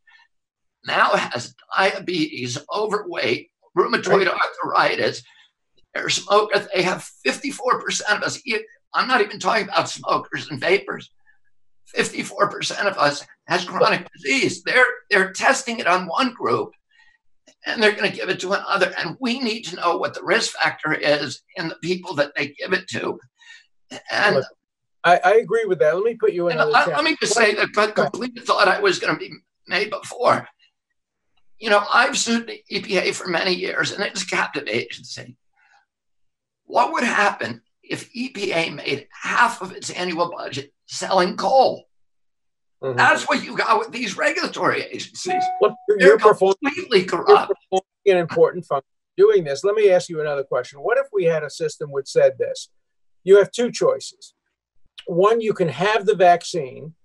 [SPEAKER 3] now has diabetes, overweight, rheumatoid arthritis. They're smokers. They have 54% of us. I'm not even talking about smokers and vapors. 54% of us has chronic disease. They're testing it on one group, and they're going to give it to another. And we need to know what the risk factor is in the people that they give it to. And
[SPEAKER 4] I agree with that. Let me put you in.
[SPEAKER 3] Let me just say that complete thought I was going to be made before. I've sued the EPA for many years, and it's a captive agency. What would happen if EPA made half of its annual budget selling coal? Mm-hmm. That's what you got with these regulatory agencies.
[SPEAKER 4] Well,
[SPEAKER 3] they're completely corrupt.
[SPEAKER 4] You're performing an important function doing this. Let me ask you another question. What if we had a system which said this? You have two choices. One, you can have the vaccine,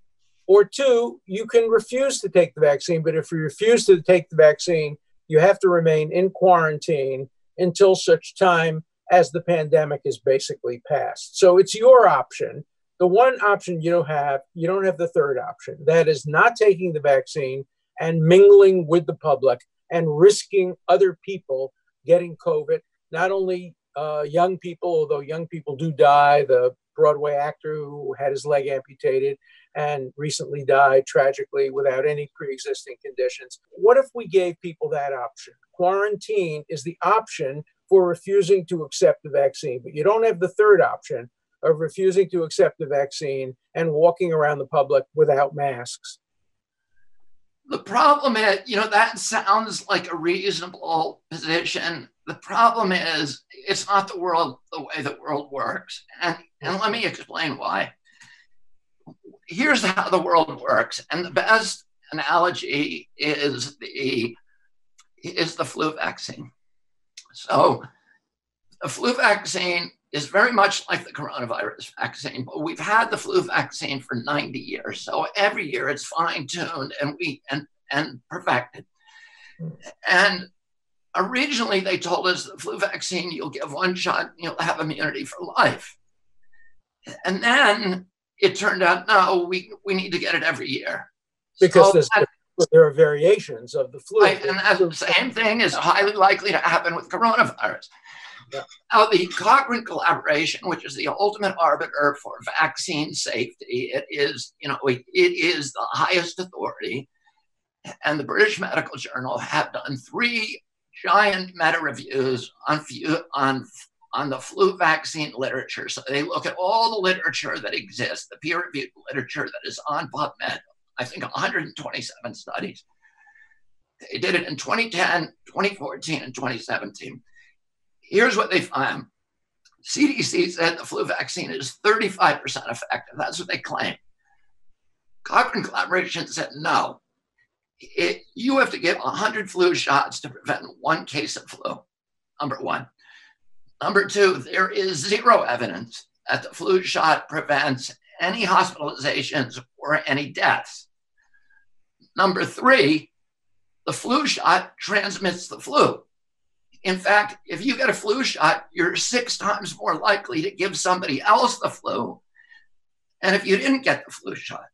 [SPEAKER 4] or two, you can refuse to take the vaccine. But if you refuse to take the vaccine, you have to remain in quarantine until such time as the pandemic is basically passed. So it's your option. The one option you don't have the third option. That is not taking the vaccine and mingling with the public and risking other people getting COVID. Not only young people, although young people do die. The Broadway actor who had his leg amputated and recently died tragically without any pre-existing conditions. What if we gave people that option? Quarantine is the option for refusing to accept the vaccine, but you don't have the third option of refusing to accept the vaccine and walking around the public without masks.
[SPEAKER 3] The problem is, that sounds like a reasonable position. The problem is, it's not the way the world works. And let me explain why. Here's how the world works. And the best analogy is the flu vaccine. So the flu vaccine is very much like the coronavirus vaccine, but we've had the flu vaccine for 90 years. So every year it's fine-tuned and perfected. And originally they told us the flu vaccine, you'll give one shot, you'll have immunity for life. And then it turned out, no, we need to get it every year.
[SPEAKER 4] Because there are variations of the flu.
[SPEAKER 3] Right, and the same thing is highly likely to happen with coronavirus. Yeah. Now, the Cochrane collaboration, which is the ultimate arbiter for vaccine safety, it is the highest authority. And the British Medical Journal have done 3 giant meta-reviews on the flu vaccine literature. So they look at all the literature that exists, the peer-reviewed literature that is on PubMed, I think 127 studies. They did it in 2010, 2014, and 2017. Here's what they found. CDC said the flu vaccine is 35% effective. That's what they claim. Cochrane collaboration said no. You have to give 100 flu shots to prevent 1 case of flu, number 1. Number 2, there is 0 evidence that the flu shot prevents any hospitalizations or any deaths. Number 3, the flu shot transmits the flu. In fact, if you get a flu shot, you're 6 times more likely to give somebody else the flu than if you didn't get the flu shot.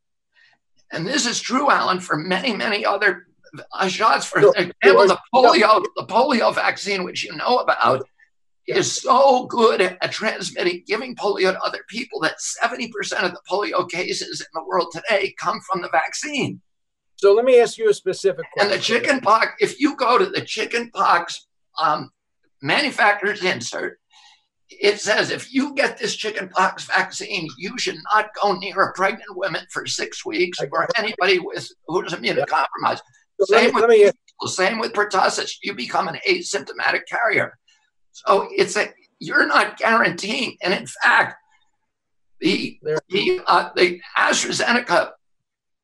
[SPEAKER 3] And this is true, Alan, for many, many other shots. For example, the polio vaccine, which you know about, is so good at transmitting, giving polio to other people that 70% of the polio cases in the world today come from the vaccine.
[SPEAKER 4] So let me ask you a specific question.
[SPEAKER 3] And the chicken pox, if you go to the chicken pox manufacturer's insert, it says if you get this chicken pox vaccine, you should not go near a pregnant woman for 6 weeks or anybody who's immunocompromised. Same with pertussis. You become an asymptomatic carrier. So you're not guaranteeing. And in fact, the AstraZeneca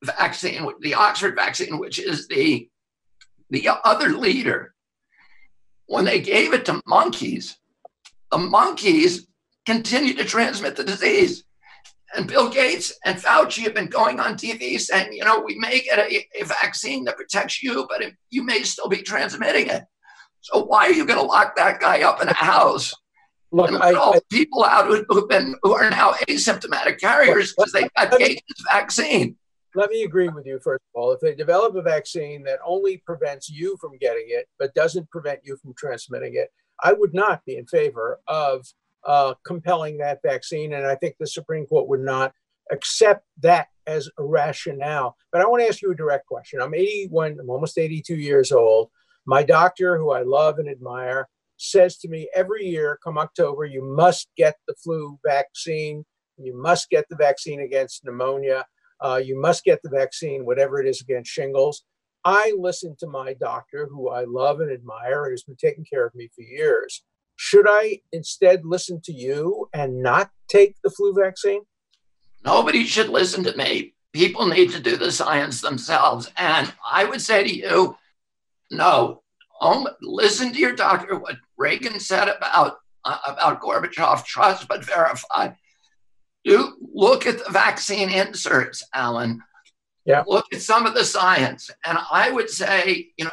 [SPEAKER 3] vaccine, the Oxford vaccine, which is the other leader, when they gave it to monkeys, the monkeys continue to transmit the disease. And Bill Gates and Fauci have been going on TV saying, we may get a vaccine that protects you, but you may still be transmitting it. So why are you going to lock that guy up in a house? Look, all people out who are now asymptomatic carriers because they got Gates' vaccine.
[SPEAKER 4] Let me agree with you, first of all. If they develop a vaccine that only prevents you from getting it, but doesn't prevent you from transmitting it, I would not be in favor of compelling that vaccine. And I think the Supreme Court would not accept that as a rationale. But I want to ask you a direct question. I'm 81, I'm almost 82 years old. My doctor, who I love and admire, says to me every year, come October, you must get the flu vaccine. You must get the vaccine against pneumonia. You must get the vaccine, whatever it is, against shingles. I listen to my doctor, who I love and admire, and has been taking care of me for years. Should I instead listen to you and not take the flu vaccine?
[SPEAKER 3] Nobody should listen to me. People need to do the science themselves. And I would say to you, no, listen to your doctor, what Reagan said about Gorbachev, trust but verify. You look at the vaccine inserts, Alan. Yeah. Look at some of the science. And I would say, in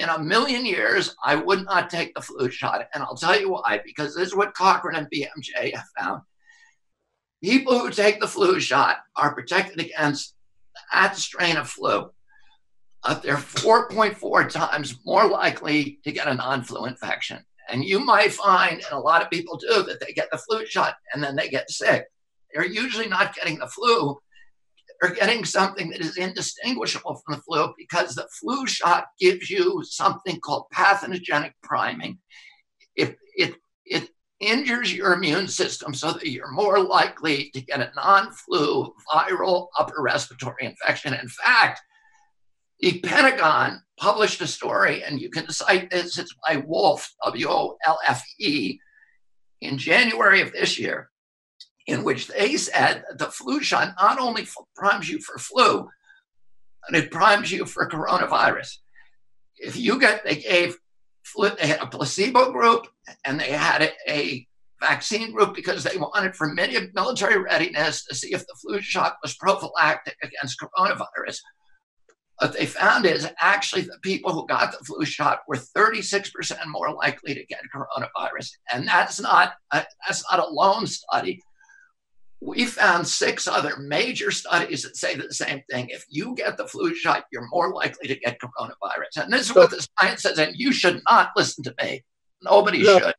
[SPEAKER 3] a million years, I would not take the flu shot. And I'll tell you why, because this is what Cochrane and BMJ have found. People who take the flu shot are protected against that strain of flu. They're 4.4 times more likely to get a non-flu infection. And you might find, and a lot of people do, that they get the flu shot and then they get sick. They're usually not getting the flu. They're getting something that is indistinguishable from the flu because the flu shot gives you something called pathogenic priming. It injures your immune system so that you're more likely to get a non-flu viral upper respiratory infection. In fact, the Pentagon published a story, and you can cite this, it's by Wolfe, W-O-L-F-E, in January of this year, in which they said that the flu shot not only primes you for flu, but it primes you for coronavirus. They gave they had a placebo group and they had a vaccine group because they wanted for military readiness to see if the flu shot was prophylactic against coronavirus. What they found is actually the people who got the flu shot were 36% more likely to get coronavirus. And that's not a lone study. We found 6 other major studies that say the same thing. If you get the flu shot, you're more likely to get coronavirus. And this is what the science says, and you should not listen to me. Nobody should.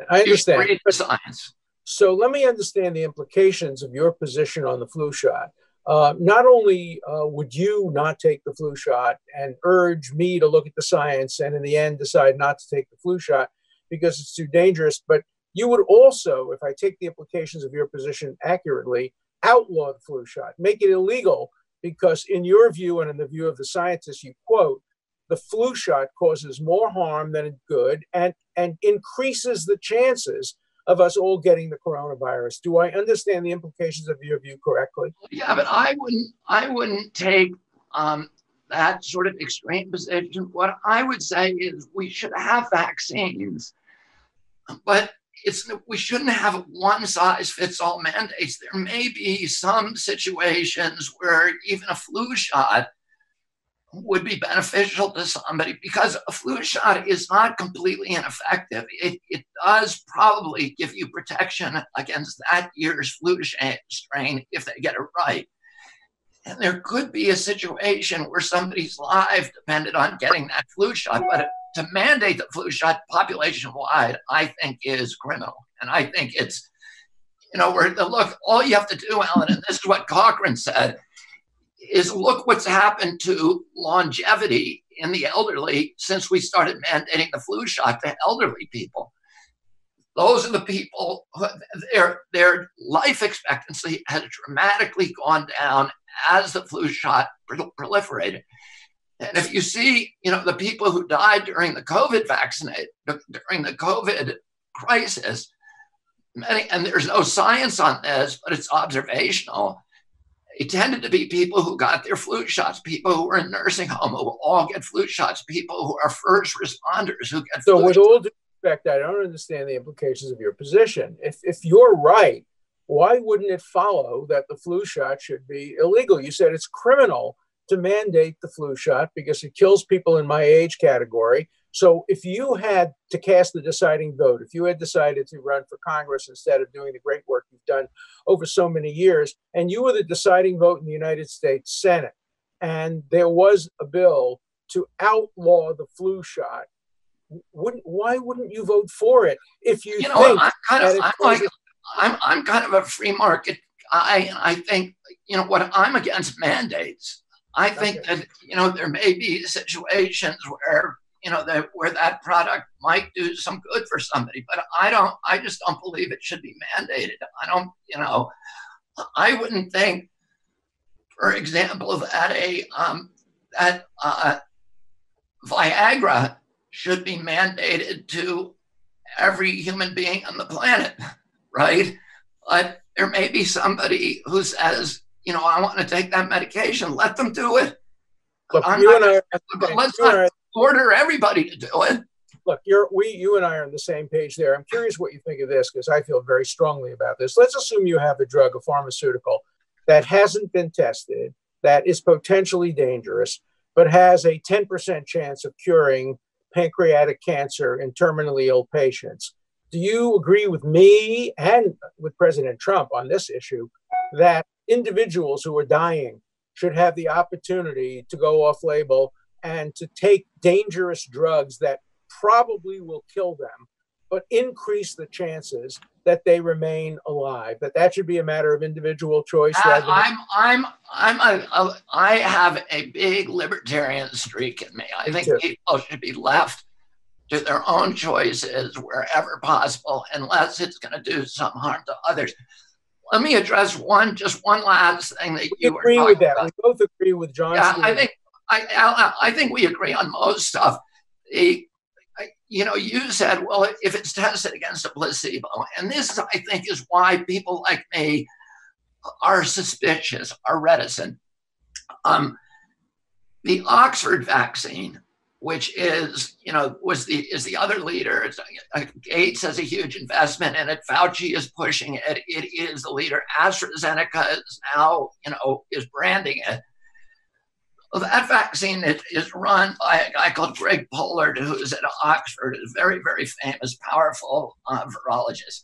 [SPEAKER 4] I understand.
[SPEAKER 3] Read the science.
[SPEAKER 4] So let me understand the implications of your position on the flu shot. Not only would you not take the flu shot and urge me to look at the science and in the end decide not to take the flu shot because it's too dangerous, but you would also, if I take the implications of your position accurately, outlaw the flu shot, make it illegal because in your view and in the view of the scientists you quote, the flu shot causes more harm than good and increases the chances of us all getting the coronavirus. Do I understand the implications of your view correctly?
[SPEAKER 3] Yeah, but I wouldn't take that sort of extreme position. What I would say is we should have vaccines, but we shouldn't have one-size-fits-all mandates. There may be some situations where even a flu shot would be beneficial to somebody because a flu shot is not completely ineffective. It does probably give you protection against that year's flu strain if they get it right. And there could be a situation where somebody's life depended on getting that flu shot, but to mandate the flu shot population-wide, I think is criminal. And I think it's, look, all you have to do, Alan, and this is what Cochrane said, is look what's happened to longevity in the elderly since we started mandating the flu shot to elderly people. Those are the people who their life expectancy has dramatically gone down as the flu shot proliferated. And if you see, the people who died during the COVID during the COVID crisis, and there's no science on this, but it's observational. It tended to be people who got their flu shots, people who were in nursing home who all get flu shots, people who are first responders who get flu shots. So
[SPEAKER 4] with all due respect, I don't understand the implications of your position. If you're right, why wouldn't it follow that the flu shot should be illegal? You said it's criminal to mandate the flu shot because it kills people in my age category. So if you had to cast the deciding vote, if you had decided to run for Congress instead of doing the great work you've done over so many years, and you were the deciding vote in the United States Senate, and there was a bill to outlaw the flu shot, why wouldn't you vote for it if you think
[SPEAKER 3] I'm kind of a free market guy, and I think, I'm against mandates. I think that, there may be situations where, where that product might do some good for somebody, but I just don't believe it should be mandated. I wouldn't think, for example, that Viagra should be mandated to every human being on the planet, right? But there may be somebody who says, I want to take that medication. Let them do it.
[SPEAKER 4] Look,
[SPEAKER 3] let's not order everybody to do it.
[SPEAKER 4] Look, you and I are on the same page there. I'm curious what you think of this because I feel very strongly about this. Let's assume you have a drug, a pharmaceutical, that hasn't been tested, that is potentially dangerous, but has a 10% chance of curing pancreatic cancer in terminally ill patients. Do you agree with me and with President Trump on this issue that individuals who are dying should have the opportunity to go off label and to take dangerous drugs that probably will kill them, but increase the chances that they remain alive? That should be a matter of individual choice.
[SPEAKER 3] I have a big libertarian streak in me. I think people should be left to their own choices wherever possible, unless it's going to do some harm to others. Let me address one last thing that you were talking about.
[SPEAKER 4] We both agree with John.
[SPEAKER 3] Yeah, I think we agree on most stuff. You said, well, if it's tested against a placebo, and this, I think, is why people like me are suspicious, are reticent. The Oxford vaccine which is, is the other leader. Gates has a huge investment in it. Fauci is pushing it. It is the leader. AstraZeneca is now, is branding it. Well, that vaccine is run by a guy called Greg Pollard, who's at Oxford, a very, very famous, powerful virologist.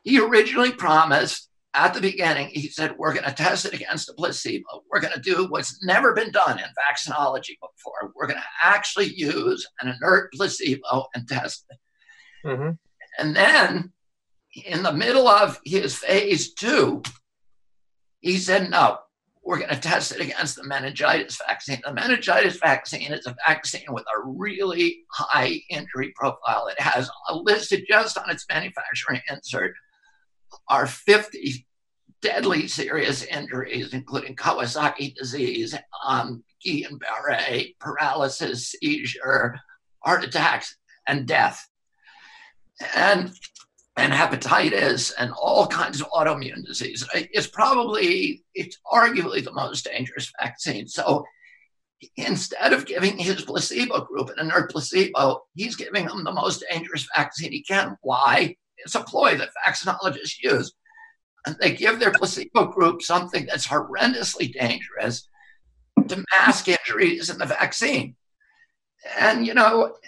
[SPEAKER 3] He originally promised at the beginning, he said, we're going to test it against a placebo. We're going to do what's never been done in vaccinology before. We're going to actually use an inert placebo and test it. Mm-hmm. And then in the middle of his phase 2, he said, no, we're going to test it against the meningitis vaccine. The meningitis vaccine is a vaccine with a really high injury profile. It has listed just on its manufacturing insert are 50 deadly serious injuries, including Kawasaki disease, Guillain-Barré, paralysis, seizure, heart attacks, and death, and hepatitis, and all kinds of autoimmune disease. It's arguably the most dangerous vaccine. So instead of giving his placebo group an inert placebo, he's giving them the most dangerous vaccine he can. Why? It's a ploy that vaccinologists use. And they give their placebo group something that's horrendously dangerous to mask injuries in the vaccine. And,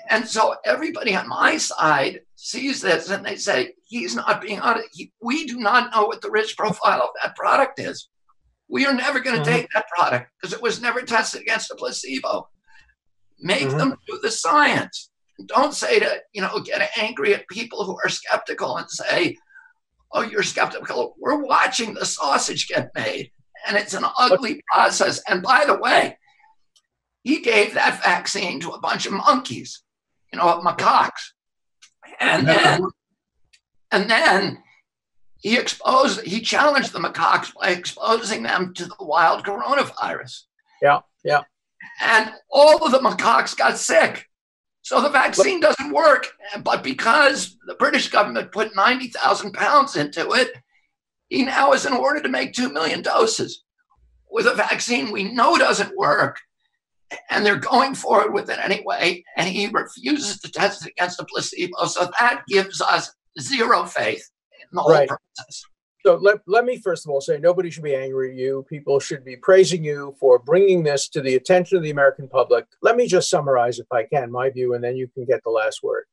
[SPEAKER 3] and so everybody on my side sees this and they say, he's not being honest. We do not know what the risk profile of that product is. We are never going to take that product because it was never tested against a placebo. Make them do the science. Don't say to, get angry at people who are skeptical and say, oh, you're skeptical. We're watching the sausage get made, and it's an ugly process. And by the way, he gave that vaccine to a bunch of monkeys, macaques. And then he challenged the macaques by exposing them to the wild coronavirus.
[SPEAKER 4] Yeah, yeah.
[SPEAKER 3] And all of the macaques got sick. So the vaccine doesn't work, but because the British government put 90,000 pounds into it, he now is in order to make 2 million doses with a vaccine we know doesn't work, and they're going forward with it anyway, and he refuses to test it against a placebo. So that gives us zero faith in the whole process.
[SPEAKER 4] So let me first of all say nobody should be angry at you. People should be praising you for bringing this to the attention of the American public. Let me just summarize, if I can, my view, and then you can get the last word.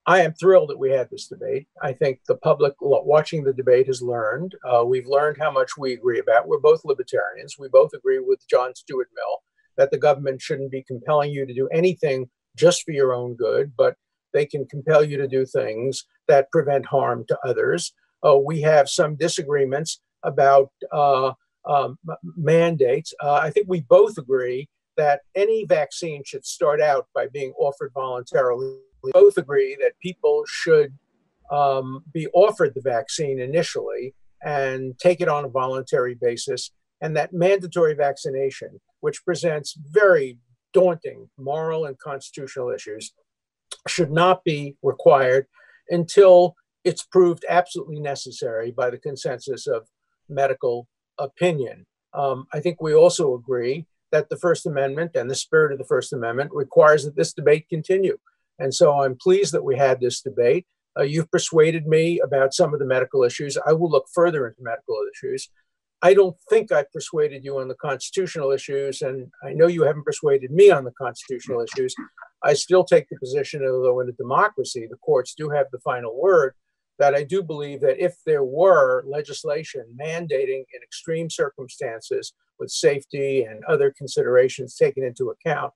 [SPEAKER 4] I am thrilled that we had this debate. I think the public watching the debate has learned. We've learned how much we agree about. We're both libertarians. We both agree with John Stuart Mill that the government shouldn't be compelling you to do anything just for your own good, but they can compel you to do things that prevent harm to others. We have some disagreements about mandates. I think we both agree that any vaccine should start out by being offered voluntarily. We both agree that people should be offered the vaccine initially and take it on a voluntary basis, and that mandatory vaccination, which presents very daunting moral and constitutional issues, should not be required until it's proved absolutely necessary by the consensus of medical opinion. I think we also agree that the First Amendment and the spirit of the First Amendment requires that this debate continue. And so I'm pleased that we had this debate. You've persuaded me about some of the medical issues. I will look further into medical issues. I don't think I've persuaded you on the constitutional issues, and I know you haven't persuaded me on the constitutional issues. I still take the position, although in a democracy, the courts do have the final word, that I do believe that if there were legislation mandating in extreme circumstances with safety and other considerations taken into account,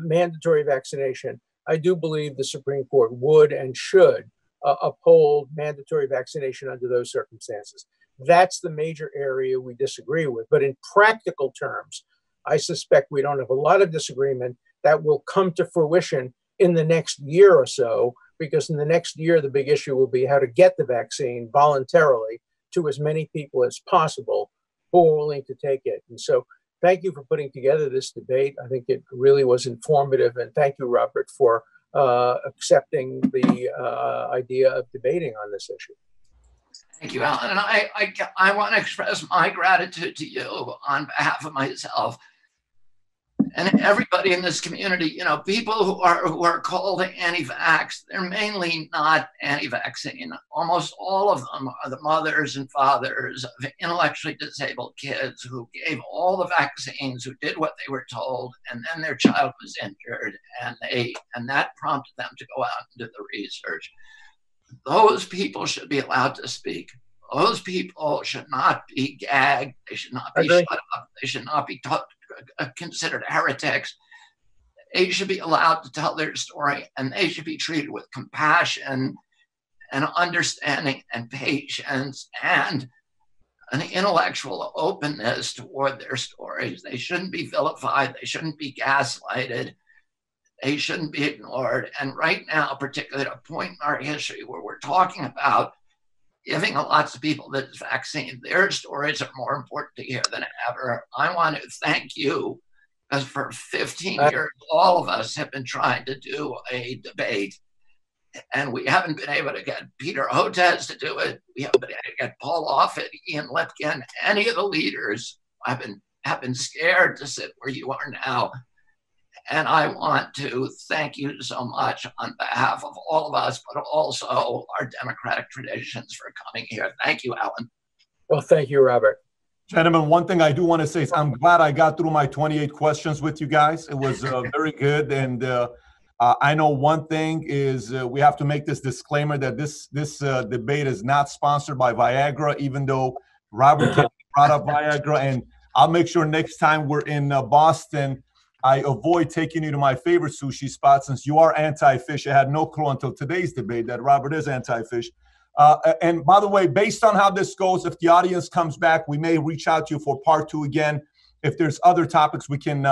[SPEAKER 4] mandatory vaccination, I do believe the Supreme Court would and should uphold mandatory vaccination under those circumstances. That's the major area we disagree with. But in practical terms, I suspect we don't have a lot of disagreement that will come to fruition in the next year or so, because in the next year, the big issue will be how to get the vaccine voluntarily to as many people as possible who are willing to take it. And so thank you for putting together this debate. I think it really was informative. And thank you, Robert, for accepting the idea of debating on this issue.
[SPEAKER 3] Thank you, Alan. And I want to express my gratitude to you on behalf of myself. And everybody in this community, you know, people who are called anti-vax, they're mainly not anti-vaccine. Almost all of them are the mothers and fathers of intellectually disabled kids who gave all the vaccines, who did what they were told, and then their child was injured, and that prompted them to go out and do the research. Those people should be allowed to speak. Those people should not be gagged. They should not be shut up. They should not be considered heretics. They should be allowed to tell their story, and they should be treated with compassion and understanding and patience and an intellectual openness toward their stories. They shouldn't be vilified. They shouldn't be gaslighted. They shouldn't be ignored. And right now, particularly at a point in our history where we're talking about giving lots of people this vaccine, their stories are more important to hear than ever. I want to thank you, because for 15 years, all of us have been trying to do a debate, and we haven't been able to get Peter Hotez to do it. We haven't been able to get Paul Offit, Ian Lipkin, any of the leaders have been scared to sit where you are now. And I want to thank you so much on behalf of all of us, but also our democratic traditions, for coming here. Thank you, Alan.
[SPEAKER 4] Well, thank you, Robert.
[SPEAKER 2] Gentlemen, one thing I do want to say is I'm glad I got through my 28 questions with you guys. It was very good. And I know one thing is we have to make this disclaimer that this debate is not sponsored by Viagra, even though Robert brought up Viagra. And I'll make sure next time we're in Boston, I avoid taking you to my favorite sushi spot, since you are anti-fish. I had no clue until today's debate that Robert is anti-fish. And by the way, based on how this goes, if the audience comes back, we may reach out to you for part 2 again. If there's other topics we can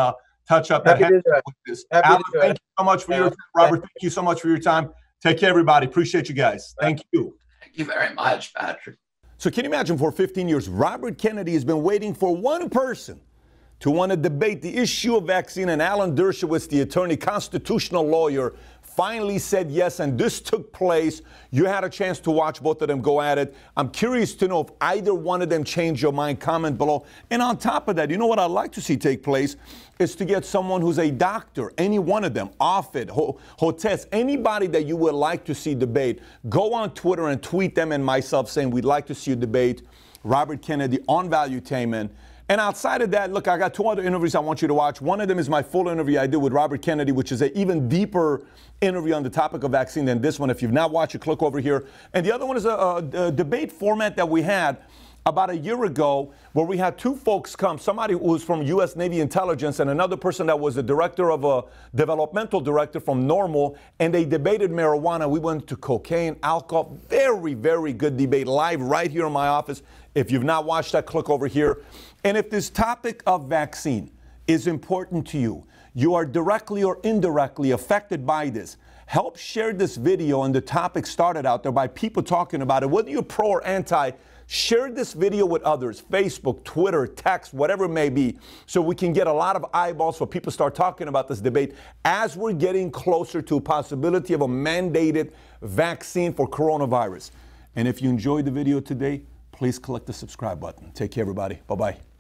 [SPEAKER 2] touch up.
[SPEAKER 4] Happy to do
[SPEAKER 2] this. Alan, thank you so much for your time. Robert, thank you so much for your time. Take care, everybody. Appreciate you guys. Thank you.
[SPEAKER 3] Thank you very much, Patrick.
[SPEAKER 1] So can you imagine, for 15 years, Robert Kennedy has been waiting for one person to want to debate the issue of vaccine, and Alan Dershowitz, the attorney, constitutional lawyer, finally said yes, and this took place. You had a chance to watch both of them go at it. I'm curious to know if either one of them changed your mind. Comment below. And on top of that, you know what I'd like to see take place is to get someone who's a doctor, any one of them, Offit, Hotez, anybody that you would like to see debate. Go on Twitter and tweet them and myself saying we'd like to see you debate Robert Kennedy on Valuetainment. And outside of that, look, I got 2 other interviews I want you to watch. One of them is my full interview I did with Robert Kennedy, which is an even deeper interview on the topic of vaccine than this one. If you've not watched it, click over here. And the other one is a debate format that we had about a year ago, where we had 2 folks come, somebody who was from U.S. Navy intelligence and another person that was a director of a developmental director from Normal, and they debated marijuana. We went to cocaine, alcohol. Very, very good debate, live right here in my office. If you've not watched that, click over here. And if this topic of vaccine is important to you, you are directly or indirectly affected by this, help share this video. And the topic started out there by people talking about it. Whether you're pro or anti, share this video with others, Facebook, Twitter, text, whatever it may be, so we can get a lot of eyeballs so people start talking about this debate as we're getting closer to a possibility of a mandated vaccine for coronavirus. And if you enjoyed the video today, please click the subscribe button. Take care, everybody. Bye-bye.